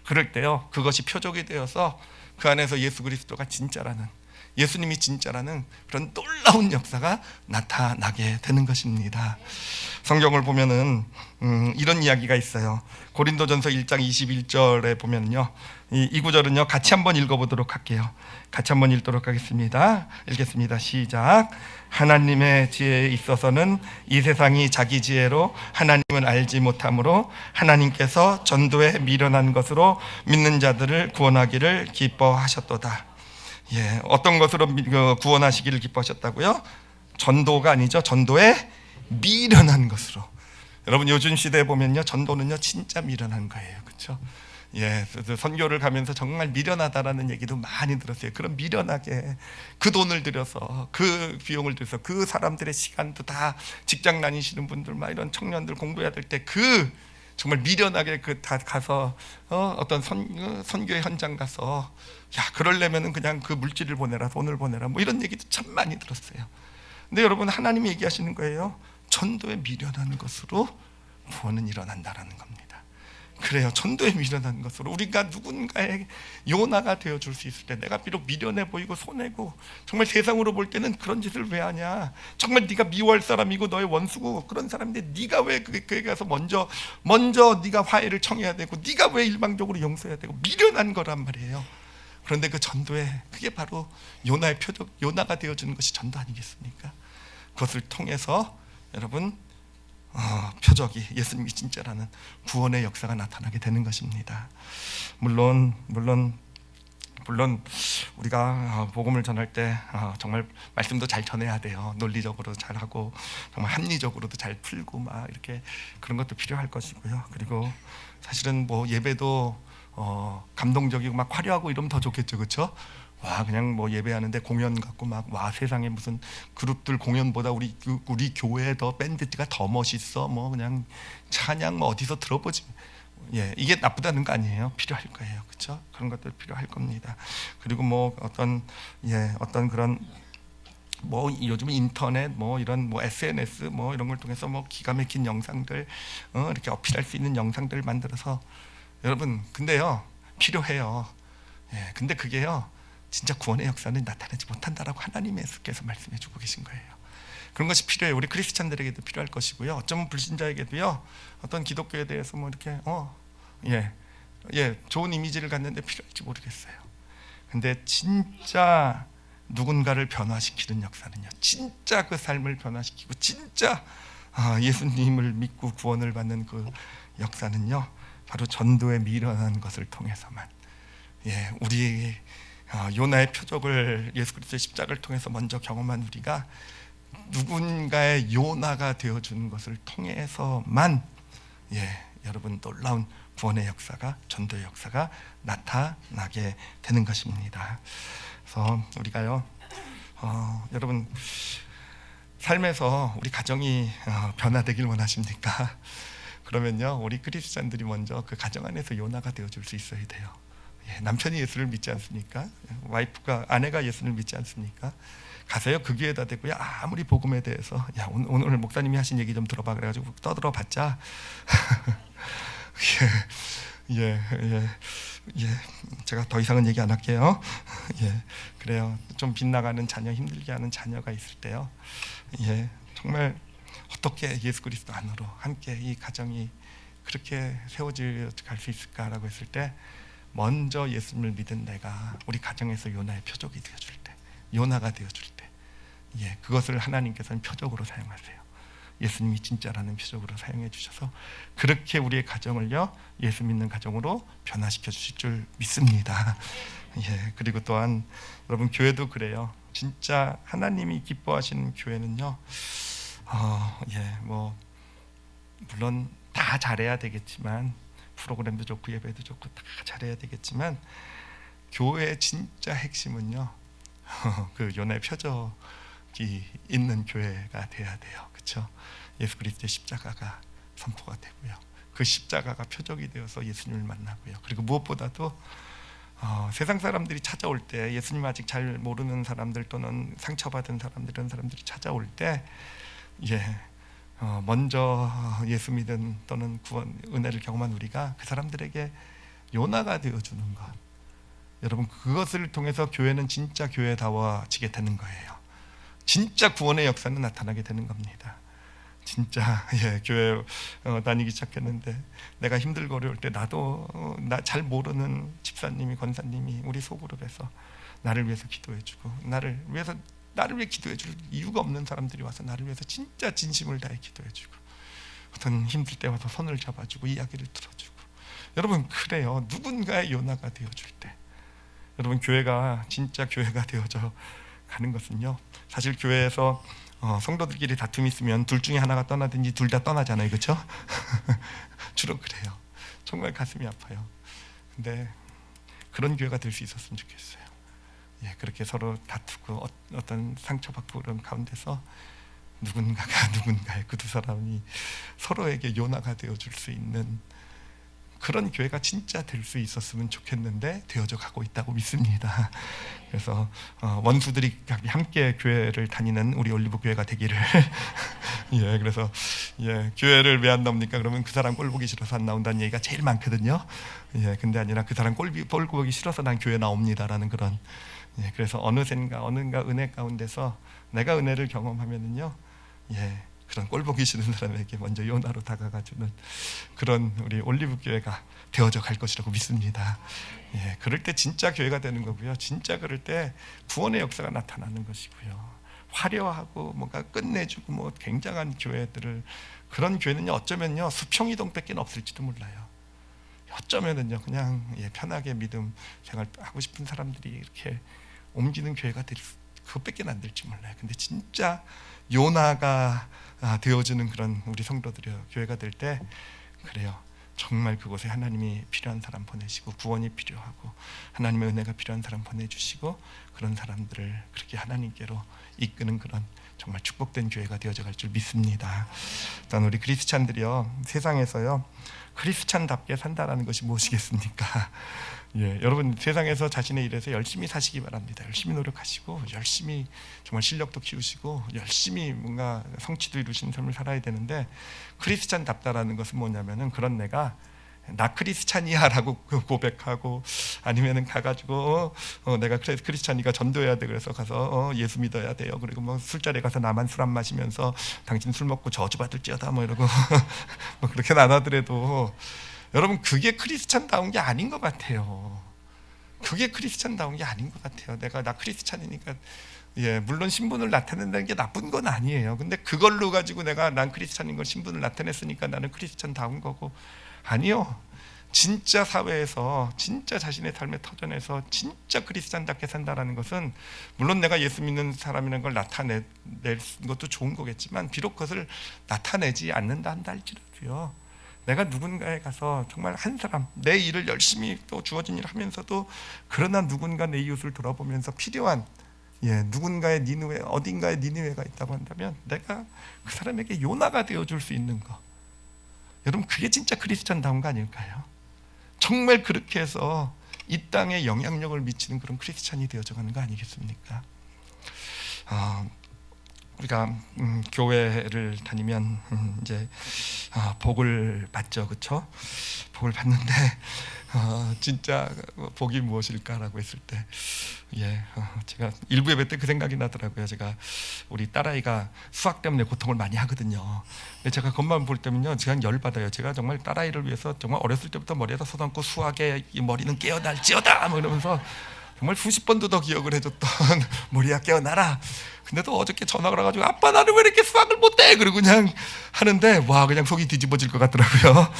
그럴 때요, 그것이 표적이 되어서 그 안에서 예수 그리스도가 진짜라는, 예수님이 진짜라는 그런 놀라운 역사가 나타나게 되는 것입니다. 성경을 보면은 이런 이야기가 있어요. 고린도전서 1장 21절에 보면요, 이 구절은요, 같이 한번 읽어보도록 할게요. 같이 한번 읽도록 하겠습니다. 읽겠습니다. 시작. 하나님의 지혜에 있어서는 이 세상이 자기 지혜로 하나님을 알지 못하므로 하나님께서 전도에 미련한 것으로 믿는 자들을 구원하기를 기뻐하셨도다. 어떤 것으로 구원하시기를 기뻐하셨다고요? 전도가 아니죠. 전도에 미련한 것으로. 여러분, 요즘 시대에 보면요, 전도는요, 진짜 미련한 거예요. 그렇죠? 선교를 가면서 정말 미련하다라는 얘기도 많이 들었어요. 그런 미련하게 그 돈을 들여서 그 비용을 들여서 그 사람들의 시간도 다 직장 다니시는 분들 막 이런 청년들 공부해야 될 때 그 정말 미련하게 그 다 가서 어떤 선교의 현장 가서 그러려면은 그냥 그 물질을 보내라, 돈을 보내라, 뭐 이런 얘기도 참 많이 들었어요. 근데 여러분, 하나님이 얘기하시는 거예요. 전도에 미련한 것으로 구원은 일어난다라는 겁니다. 그래요. 전도에 미련한 것으로 우리가 누군가의 요나가 되어줄 수 있을 때, 내가 비록 미련해 보이고 손해고 정말 세상으로 볼 때는 그런 짓을 왜 하냐, 정말 네가 미워할 사람이고 너의 원수고 그런 사람인데 네가 왜 그에 가서 먼저 네가 화해를 청해야 되고 네가 왜 일방적으로 용서해야 되고, 미련한 거란 말이에요. 그런데 그 전도에 그게 바로 요나의 표적, 요나가 되어주는 것이 전도 아니겠습니까? 그것을 통해서 여러분 표적이, 예수님이 진짜라는 구원의 역사가 나타나게 되는 것입니다. 물론 우리가 복음을 전할 때 정말 말씀도 잘 전해야 돼요. 논리적으로 잘하고 정말 합리적으로도 잘 풀고 막 이렇게 그런 것도 필요할 것이고요. 그리고 사실은 뭐 예배도 감동적이고 막 화려하고 이러면 더 좋겠죠, 그렇죠? 와, 그냥 뭐 예배하는데 공연 같고 막, 와, 세상에 무슨 그룹들 공연보다 우리 교회 더 밴드가 더 멋있어, 뭐 그냥 찬양 뭐 어디서 들어보지, 이게 나쁘다는 거 아니에요. 필요할 거예요, 그렇죠? 그런 것들 필요할 겁니다. 그리고 뭐 어떤 그런 뭐 요즘 인터넷 뭐 이런 뭐 SNS 뭐 이런 걸 통해서 뭐 기가 막힌 영상들 이렇게 어필할 수 있는 영상들 만들어서, 여러분 근데요 필요해요. 근데 그게요 진짜 구원의 역사는 나타내지 못한다라고 하나님께서 말씀해주고 계신 거예요. 그런 것이 필요해요. 우리 크리스찬들에게도 필요할 것이고요. 어쩌면 불신자에게도요. 어떤 기독교에 대해서 뭐 이렇게 좋은 이미지를 갖는데 필요할지 모르겠어요. 근데 진짜 누군가를 변화시키는 역사는요, 진짜 그 삶을 변화시키고 진짜 예수님을 믿고 구원을 받는 그 역사는요, 바로 전도에 미련한 것을 통해서만, 우리 요나의 표적을 예수 그리스도의 십자가를 통해서 먼저 경험한 우리가 누군가의 요나가 되어주는 것을 통해서만 여러분 놀라운 구원의 역사가, 전도의 역사가 나타나게 되는 것입니다. 그래서 우리가요 여러분 삶에서 우리 가정이 변화되길 원하십니까? 그러면요 우리 크리스찬들이 먼저 그 가정 안에서 요나가 되어줄 수 있어야 돼요. 남편이 예수를 믿지 않습니까? 아내가 예수를 믿지 않습니까? 가세요. 그 교회에다 대고요. 아무리 복음에 대해서 오늘 목사님이 하신 얘기 좀 들어봐 그래가지고 떠들어봤자 제가 더 이상은 얘기 안 할게요. 그래요. 좀 빗나가는 자녀, 힘들게 하는 자녀가 있을 때요. 정말 어떻게 예수 그리스도 안으로 함께 이 가정이 그렇게 세워져 갈 수 있을까라고 했을 때, 먼저 예수님을 믿은 내가 우리 가정에서 요나의 표적이 되어줄 때, 요나가 되어줄 때, 그것을 하나님께서는 표적으로 사용하세요. 예수님이 진짜라는 표적으로 사용해 주셔서 그렇게 우리의 가정을요 예수 믿는 가정으로 변화시켜 주실 줄 믿습니다. 그리고 또한 여러분 교회도 그래요. 진짜 하나님이 기뻐하시는 교회는요, 뭐 물론 다 잘해야 되겠지만, 프로그램도 좋고 예배도 좋고 다 잘해야 되겠지만, 교회의 진짜 핵심은요 그 요나의 표적이 있는 교회가 돼야 돼요. 그렇죠? 예수 그리스도의 십자가가 선포가 되고요, 그 십자가가 표적이 되어서 예수님을 만나고요. 그리고 무엇보다도 세상 사람들이 찾아올 때, 예수님 아직 잘 모르는 사람들 또는 상처받은 사람들, 이런 사람들이 찾아올 때 먼저 예수 믿은 또는 구원 은혜를 경험한 우리가 그 사람들에게 요나가 되어주는 것, 여러분 그것을 통해서 교회는 진짜 교회다워지게 되는 거예요. 진짜 구원의 역사는 나타나게 되는 겁니다. 진짜 교회 다니기 시작했는데 내가 힘들고 어려울 때 나도 나 잘 모르는 집사님이, 권사님이 우리 소그룹에서 나를 위해서 기도해주고, 나를 위해 기도해줄 이유가 없는 사람들이 와서 나를 위해서 진짜 진심을 다해 기도해주고, 어떤 힘들 때 와서 손을 잡아주고 이야기를 들어주고, 여러분 그래요. 누군가의 요나가 되어줄 때, 여러분 교회가 진짜 교회가 되어져 가는 것은요, 사실 교회에서 성도들끼리 다툼이 있으면 둘 중에 하나가 떠나든지 둘 다 떠나잖아요, 그렇죠? 주로 그래요. 정말 가슴이 아파요. 근데 그런 교회가 될 수 있었으면 좋겠어요. 예, 그렇게 서로 다투고 어떤 상처받고 그런 가운데서 누군가가 누군가의 그 두 사람이 서로에게 요나가 되어줄 수 있는 그런 교회가 진짜 될 수 있었으면 좋겠는데 되어져 가고 있다고 믿습니다. 그래서 원수들이 함께 교회를 다니는 우리 올리브 교회가 되기를 예, 그래서 예, 교회를 왜 안 나옵니까? 그러면 그 사람 꼴 보기 싫어서 안 나온다는 얘기가 제일 많거든요. 예, 근데 아니라 그 사람 꼴 보기 싫어서 난 교회 나옵니다라는 그런 예, 그래서 어느샌가 은혜 가운데서 내가 은혜를 경험하면은요, 예, 그런 꼴 보기 싫은 사람에게 먼저 요나로 다가가주는 그런 우리 올리브 교회가 되어져 갈 것이라고 믿습니다. 예, 그럴 때 진짜 교회가 되는 거고요. 진짜 그럴 때 구원의 역사가 나타나는 것이고요. 화려하고 뭔가 끝내주고 뭐 굉장한 교회들을 그런 교회는요 어쩌면요 수평이동밖에 없을지도 몰라요. 어쩌면은요 그냥 예, 편하게 믿음 생활 하고 싶은 사람들이 이렇게 옮기는 교회가 될 그것밖에 안 될지 몰라요. 근데 진짜 요나가 되어주는 그런 우리 성도들이 교회가 될 때 그래요. 정말 그곳에 하나님이 필요한 사람 보내시고 구원이 필요하고 하나님의 은혜가 필요한 사람 보내주시고 그런 사람들을 그렇게 하나님께로 이끄는 그런 정말 축복된 교회가 되어져 갈 줄 믿습니다. 일단 우리 크리스찬들이요 세상에서요 크리스찬답게 산다라는 것이 무엇이겠습니까? 예, 여러분 세상에서 자신의 일에서 열심히 사시기 바랍니다. 열심히 노력하시고 열심히 정말 실력도 키우시고 열심히 뭔가 성취도 이루시는 삶을 살아야 되는데 크리스찬답다라는 것은 뭐냐면은 그런 내가 나 크리스찬이야라고 고백하고 아니면은 가가지고 내가 크리스찬이가 전도해야 돼 그래서 가서 예수 믿어야 돼요. 그리고 뭐 술자리에 가서 나만 술 안 마시면서 당신 술 먹고 저주받을지어다 뭐 이러고 뭐 그렇게는 안 하더라도 여러분 그게 크리스찬다운 게 아닌 것 같아요. 그게 크리스찬다운 게 아닌 것 같아요. 내가 나 크리스찬이니까 예, 물론 신분을 나타낸다는 게 나쁜 건 아니에요. 근데 그걸로 가지고 내가 난 크리스찬인 걸 신분을 나타냈으니까 나는 크리스찬다운 거고 아니요. 진짜 사회에서 진짜 자신의 삶의 터전에서 진짜 크리스찬답게 산다라는 것은 물론 내가 예수 믿는 사람이라는 걸 나타낼 것도 좋은 거겠지만 비록 그것을 나타내지 않는다 한다 할지라도요. 내가 누군가에 가서 정말 한 사람 내 일을 열심히 또 주어진 일을 하면서도 그러나 누군가 내 이웃을 돌아보면서 필요한 예, 누군가의 니느웨 어딘가에 니느웨가 있다고 한다면 내가 그 사람에게 요나가 되어줄 수 있는 거 여러분 그게 진짜 크리스찬다운 거 아닐까요? 정말 그렇게 해서 이 땅에 영향력을 미치는 그런 크리스찬이 되어져가는 거 아니겠습니까? 우리가 교회를 다니면 이제 복을 받죠, 그렇죠? 복을 받는데 진짜 복이 무엇일까라고 했을 때, 예, 제가 일부 예배 때 그 생각이 나더라고요. 제가 우리 딸아이가 수학 때문에 고통을 많이 하거든요. 근데 제가 그것만 볼 때면요, 제가 열 받아요. 제가 정말 딸아이를 위해서 정말 어렸을 때부터 머리에다 쏟아놓고 수학에 이 머리는 깨어날지어다, 뭐 이러면서 정말 수십 번도 더 기억을 해줬던 머리야 깨어나라. 근데도 어저께 전화가 와가지고 아빠 나는 왜 이렇게 수학을 못해? 그리고 그냥 하는데 와 그냥 속이 뒤집어질 것 같더라고요.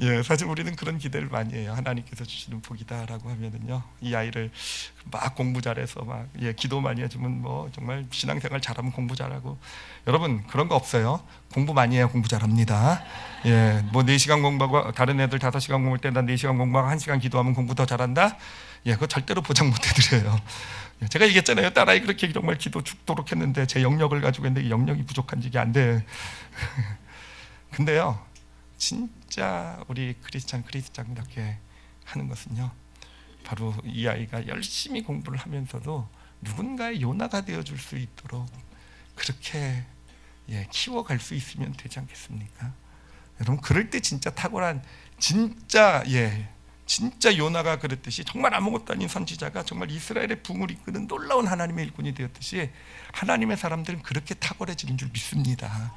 예, 사실 우리는 그런 기대를 많이 해요. 하나님께서 주시는 복이다라고 하면은요, 이 아이를 막 공부 잘해서 막 예, 기도 많이 해주면 뭐 정말 신앙생활 잘하면 공부 잘하고 여러분 그런 거 없어요. 공부 많이 해야 공부 잘합니다. 예, 뭐 4시간 공부하고 다른 애들 5시간 공부할 때 난 4시간 공부하고 1시간 기도하면 공부 더 잘한다? 예, 그거 절대로 보장 못 해드려요. 제가 얘기했잖아요. 딸아이 그렇게 정말 기도 죽도록 했는데 제 영역을 가지고 했는데 이 영역이 부족한지 이게 안 돼. 근데요, 진짜 우리 크리스찬답게 하는 것은요, 바로 이 아이가 열심히 공부를 하면서도 누군가의 요나가 되어줄 수 있도록 그렇게 예, 키워갈 수 있으면 되지 않겠습니까? 여러분 그럴 때 진짜 탁월한 진짜 예. 진짜 요나가 그랬듯이 정말 아무것도 아닌 선지자가 정말 이스라엘의 붕을 이끄는 놀라운 하나님의 일꾼이 되었듯이 하나님의 사람들은 그렇게 탁월해지는 줄 믿습니다.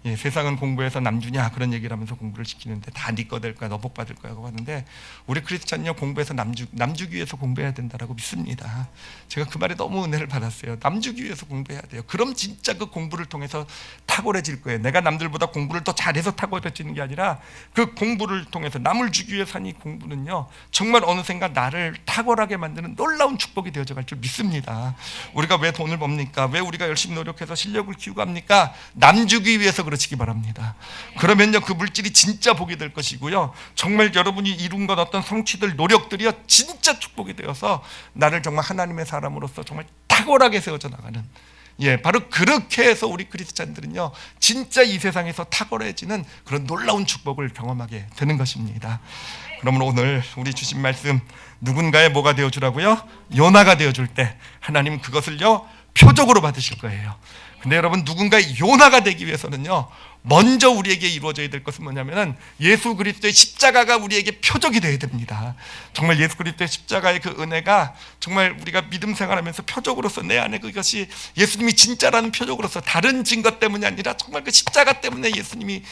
예, 세상은 공부해서 남주냐 그런 얘기를 하면서 공부를 시키는데 다 네 거 될 거야, 너 복 받을 거라고 하는데 우리 크리스찬은요 공부해서 남주기 위해서 공부해야 된다라고 믿습니다. 제가 그 말에 너무 은혜를 받았어요. 남주기 위해서 공부해야 돼요. 그럼 진짜 그 공부를 통해서 탁월해질 거예요. 내가 남들보다 공부를 더 잘해서 탁월해지는 게 아니라 그 공부를 통해서 남을 주기 위해서 하는 이 공부는요 정말 어느샌가 나를 탁월하게 만드는 놀라운 축복이 되어져 갈 줄 믿습니다. 우리가 왜 돈을 법니까? 왜 우리가 열심히 노력해서 실력을 키우고 합니까? 남 주기 위해서 그러시기 바랍니다. 그러면요 그 물질이 진짜 복이 될 것이고요, 정말 여러분이 이룬 것 어떤 성취들 노력들이요 진짜 축복이 되어서 나를 정말 하나님의 사람으로서 정말 탁월하게 세워져 나가는, 바로 그렇게 해서 우리 크리스찬들은요 진짜 이 세상에서 탁월해지는 그런 놀라운 축복을 경험하게 되는 것입니다. 그러므로 오늘 우리 주신 말씀, 누군가의 뭐가 되어주라고요? 요나가 되어줄 때 하나님 그것을요 표적으로 받으실 거예요. 근데 여러분, 누군가의 요나가 되기 위해서는요 먼저 우리에게 이루어져야 될 것은 뭐냐면은 예수 그리스도의 십자가가 우리에게 표적이 되어야 됩니다. 정말 예수 그리스도의 십자가의 그 은혜가 정말 우리가 믿음 생활하면서 표적으로서 내 안에 그것이 예수님이 진짜라는 표적으로서, 다른 증거 때문이 아니라 정말 그 십자가 때문에 예수님이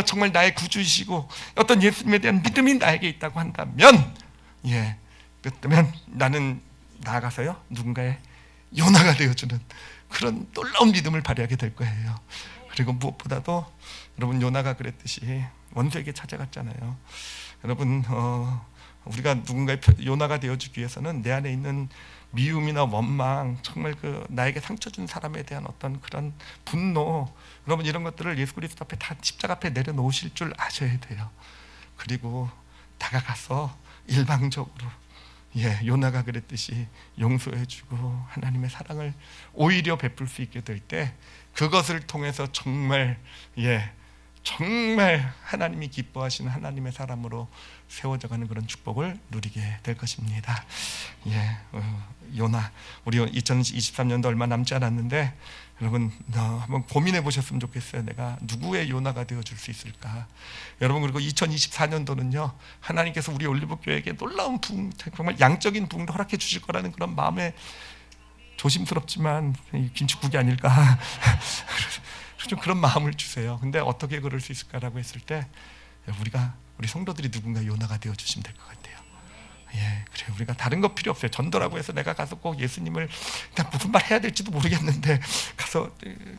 정말 나의 구주이시고 어떤 예수님에 대한 믿음이 나에게 있다고 한다면, 그렇다면 나는 나아가서요 누군가의 요나가 되어주는 그런 놀라운 믿음을 발휘하게 될 거예요. 그리고 무엇보다도 여러분, 요나가 그랬듯이 원수에게 찾아갔잖아요. 여러분, 우리가 누군가의 요나가 되어주기 위해서는 내 안에 있는 미움이나 원망, 정말 그 나에게 상처 준 사람에 대한 어떤 그런 분노, 여러분 이런 것들을 예수 그리스도 앞에 다 십자가 앞에 내려놓으실 줄 아셔야 돼요. 그리고 다가가서 일방적으로 요나가 그랬듯이 용서해주고 하나님의 사랑을 오히려 베풀 수 있게 될 때, 그것을 통해서 정말 정말 하나님이 기뻐하시는 하나님의 사람으로 세워져가는 그런 축복을 누리게 될 것입니다. 요나, 우리 2023년도 얼마 남지 않았는데 여러분 한번 고민해 보셨으면 좋겠어요. 내가 누구의 요나가 되어줄 수 있을까? 여러분, 그리고 2024년도는요 하나님께서 우리 올리브교회에게 놀라운 부흥, 정말 양적인 부흥도 허락해 주실 거라는 그런 마음에, 조심스럽지만 김치국이 아닐까 좀 그런 마음을 주세요. 근데 어떻게 그럴 수 있을까라고 했을 때, 우리 성도들이 누군가 요나가 되어 주시면 될 것 같아요. 그래요. 우리가 다른 거 필요 없어요. 전도라고 해서 내가 가서 꼭 예수님을 그냥 무슨 말 해야 될지도 모르겠는데 가서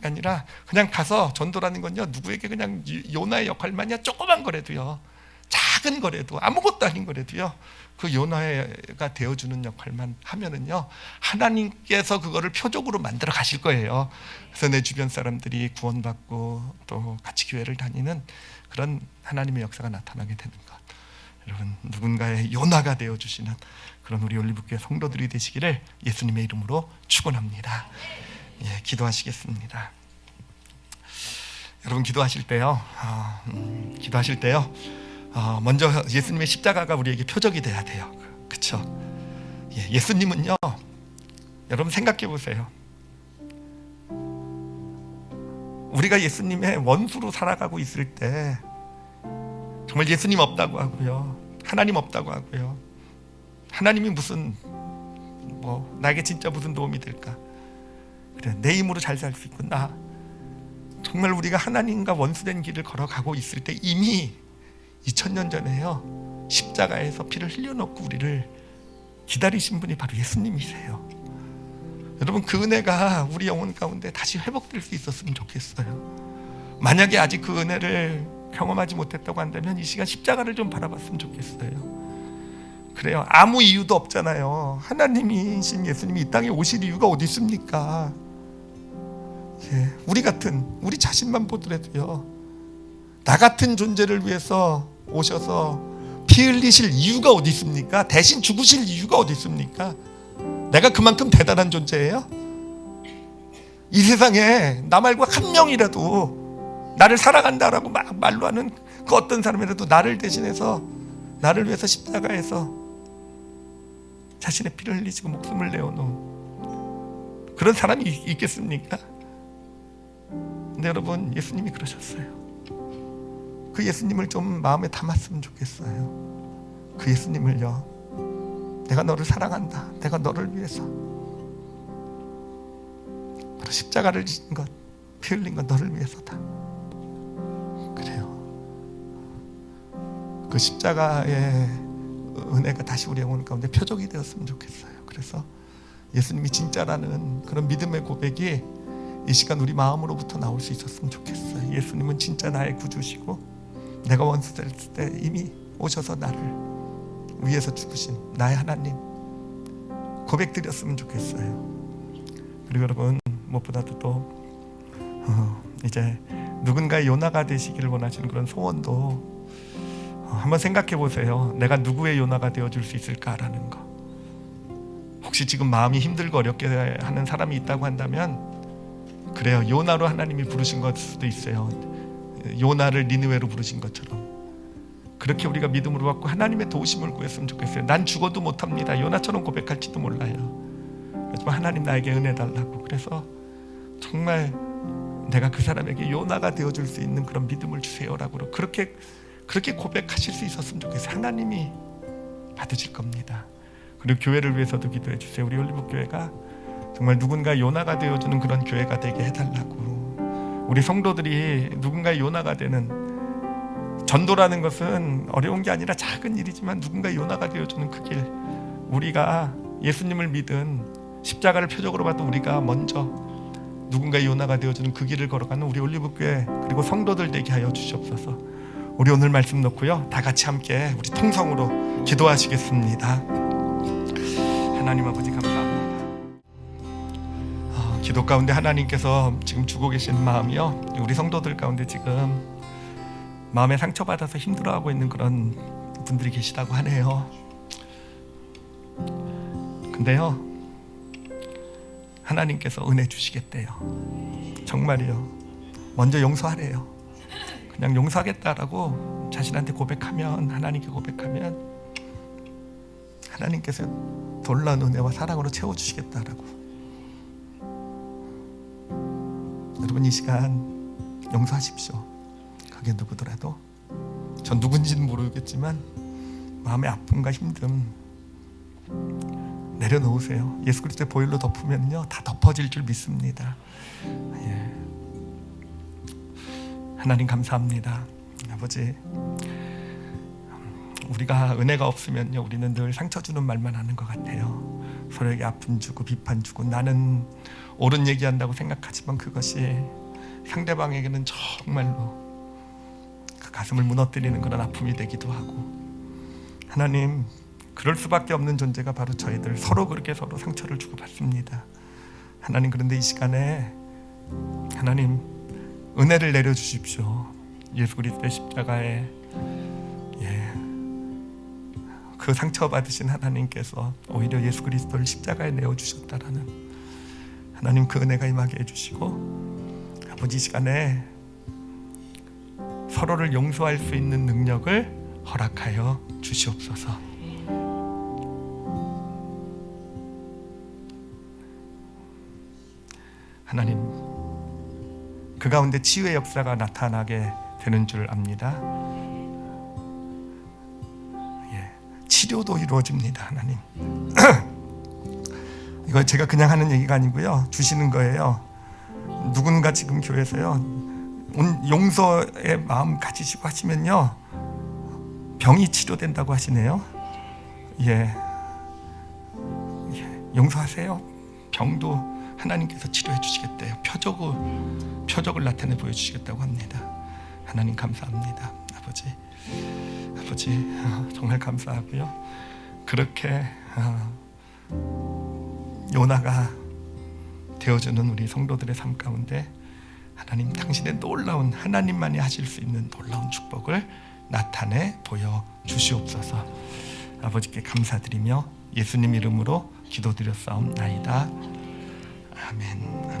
아니라, 그냥 가서 전도라는 건요 누구에게 그냥 요나의 역할만이야. 조그만 거라도요, 작은 거라도, 아무것도 아닌 거라도요, 그 요나가 되어주는 역할만 하면은요 하나님께서 그거를 표적으로 만들어 가실 거예요. 그래서 내 주변 사람들이 구원받고 또 같이 교회를 다니는 그런 하나님의 역사가 나타나게 되는 것, 여러분 누군가의 요나가 되어주시는 그런 우리 올리브교회 성도들이 되시기를 예수님의 이름으로 축원합니다. 기도하시겠습니다. 여러분, 기도하실 때요 먼저 예수님의 십자가가 우리에게 표적이 돼야 돼요. 그렇죠? 예수님은요, 여러분 생각해 보세요. 우리가 예수님의 원수로 살아가고 있을 때 정말 예수님 없다고 하고요, 하나님 없다고 하고요, 하나님이 무슨 나에게 진짜 무슨 도움이 될까? 그래, 내 힘으로 잘 살 수 있고, 나 정말 우리가 하나님과 원수된 길을 걸어가고 있을 때 이미 2000년 전에요 십자가에서 피를 흘려놓고 우리를 기다리신 분이 바로 예수님이세요. 여러분, 그 은혜가 우리 영혼 가운데 다시 회복될 수 있었으면 좋겠어요. 만약에 아직 그 은혜를 경험하지 못했다고 한다면 이 시간 십자가를 좀 바라봤으면 좋겠어요. 그래요, 아무 이유도 없잖아요. 하나님이신 예수님이 이 땅에 오실 이유가 어디 있습니까? 우리 자신만 보더라도요, 나 같은 존재를 위해서 오셔서 피 흘리실 이유가 어디 있습니까? 대신 죽으실 이유가 어디 있습니까? 내가 그만큼 대단한 존재예요? 이 세상에 나 말고 한 명이라도 나를 사랑한다라고 막 말로 하는 그 어떤 사람이라도 나를 대신해서, 나를 위해서 십자가에서 자신의 피를 흘리시고 목숨을 내어놓은 그런 사람이 있겠습니까? 근데 여러분, 예수님이 그러셨어요. 그 예수님을 좀 마음에 담았으면 좋겠어요. 그 예수님을요, 내가 너를 사랑한다, 내가 너를 위해서 바로 십자가를 지신 것, 피 흘린 것 너를 위해서다. 그래요. 그 십자가의 은혜가 다시 우리 영혼 가운데 표적이 되었으면 좋겠어요. 그래서 예수님이 진짜라는 그런 믿음의 고백이 이 시간 우리 마음으로부터 나올 수 있었으면 좋겠어요. 예수님은 진짜 나의 구주시고, 내가 원수 됐을 때 이미 오셔서 나를 위해서 죽으신 나의 하나님, 고백드렸으면 좋겠어요. 그리고 여러분, 무엇보다도 또 이제 누군가의 요나가 되시기를 원하시는 그런 소원도 한번 생각해 보세요. 내가 누구의 요나가 되어줄 수 있을까라는 거. 혹시 지금 마음이 힘들고 어렵게 하는 사람이 있다고 한다면 그래요. 요나로 하나님이 부르신 것 수도 있어요. 요나를 니느웨로 부르신 것처럼 그렇게 우리가 믿음으로 받고 하나님의 도우심을 구했으면 좋겠어요. 난 죽어도 못합니다. 요나처럼 고백할지도 몰라요. 하지만 하나님 나에게 은혜 달라고. 그래서 정말 내가 그 사람에게 요나가 되어줄 수 있는 그런 믿음을 주세요라고 그렇게 고백하실 수 있었으면 좋겠어요. 하나님이 받으실 겁니다. 그리고 교회를 위해서도 기도해 주세요. 우리 올리브교회가 정말 누군가 요나가 되어주는 그런 교회가 되게 해달라고. 우리 성도들이 누군가의 요나가 되는, 전도라는 것은 어려운 게 아니라 작은 일이지만 누군가의 요나가 되어주는 그 길, 우리가 예수님을 믿은 십자가를 표적으로 받은 우리가 먼저 누군가의 요나가 되어주는 그 길을 걸어가는 우리 올리브교회 그리고 성도들 되게 하여 주시옵소서. 우리 오늘 말씀 놓고요, 다 같이 함께 우리 통성으로 기도하시겠습니다. 하나님 아버지 감사합니다. 기도 가운데 하나님께서 지금 주고 계신 마음이요, 우리 성도들 가운데 지금 마음에 상처받아서 힘들어하고 있는 그런 분들이 계시다고 하네요. 근데요, 하나님께서 은혜 주시겠대요. 정말이요. 먼저 용서하래요. 그냥 용서하겠다라고 자신한테 고백하면, 하나님께 고백하면 하나님께서 놀라운 은혜와 사랑으로 채워주시겠다라고. 여러분, 이 시간 용서하십시오. 그게 누구더라도. 전 누군지는 모르겠지만 마음의 아픔과 힘듦 내려놓으세요. 예수 그리스도의 보혈로 덮으면요, 다 덮어질 줄 믿습니다. 예. 하나님 감사합니다. 아버지, 우리가 은혜가 없으면요, 우리는 늘 상처 주는 말만 하는 것 같아요. 서로에게 아픔 주고 비판 주고, 나는 옳은 얘기한다고 생각하지만 그것이 상대방에게는 정말로 그 가슴을 무너뜨리는 그런 아픔이 되기도 하고. 하나님, 그럴 수밖에 없는 존재가 바로 저희들, 서로 그렇게 서로 상처를 주고 받습니다. 하나님, 그런데 이 시간에 하나님 은혜를 내려주십시오. 예수 그리스도의 십자가에 그 상처받으신 하나님께서 오히려 예수 그리스도를 십자가에 내어주셨다라는 하나님, 그 은혜가 임하게 해주시고, 아버지, 이 시간에 서로를 용서할 수 있는 능력을 허락하여 주시옵소서. 하나님, 그 가운데 치유의 역사가 나타나게 되는 줄 압니다. 치료도 이루어집니다. 하나님, 이거 제가 그냥 하는 얘기가 아니고요, 주시는 거예요. 누군가 지금 교회에서요, 용서의 마음 가지시고 하시면요, 병이 치료된다고 하시네요. 용서하세요. 병도 하나님께서 치료해 주시겠대요. 표적을 나타내 보여주시겠다고 합니다. 하나님 감사합니다. 아버지, 정말 감사하고요. 그렇게 요나가 되어주는 우리 성도들의 삶 가운데 하나님, 당신의 놀라운, 하나님만이 하실 수 있는 놀라운 축복을 나타내 보여 주시옵소서. 아버지께 감사드리며 예수님 이름으로 기도드렸사옵나이다. 아멘.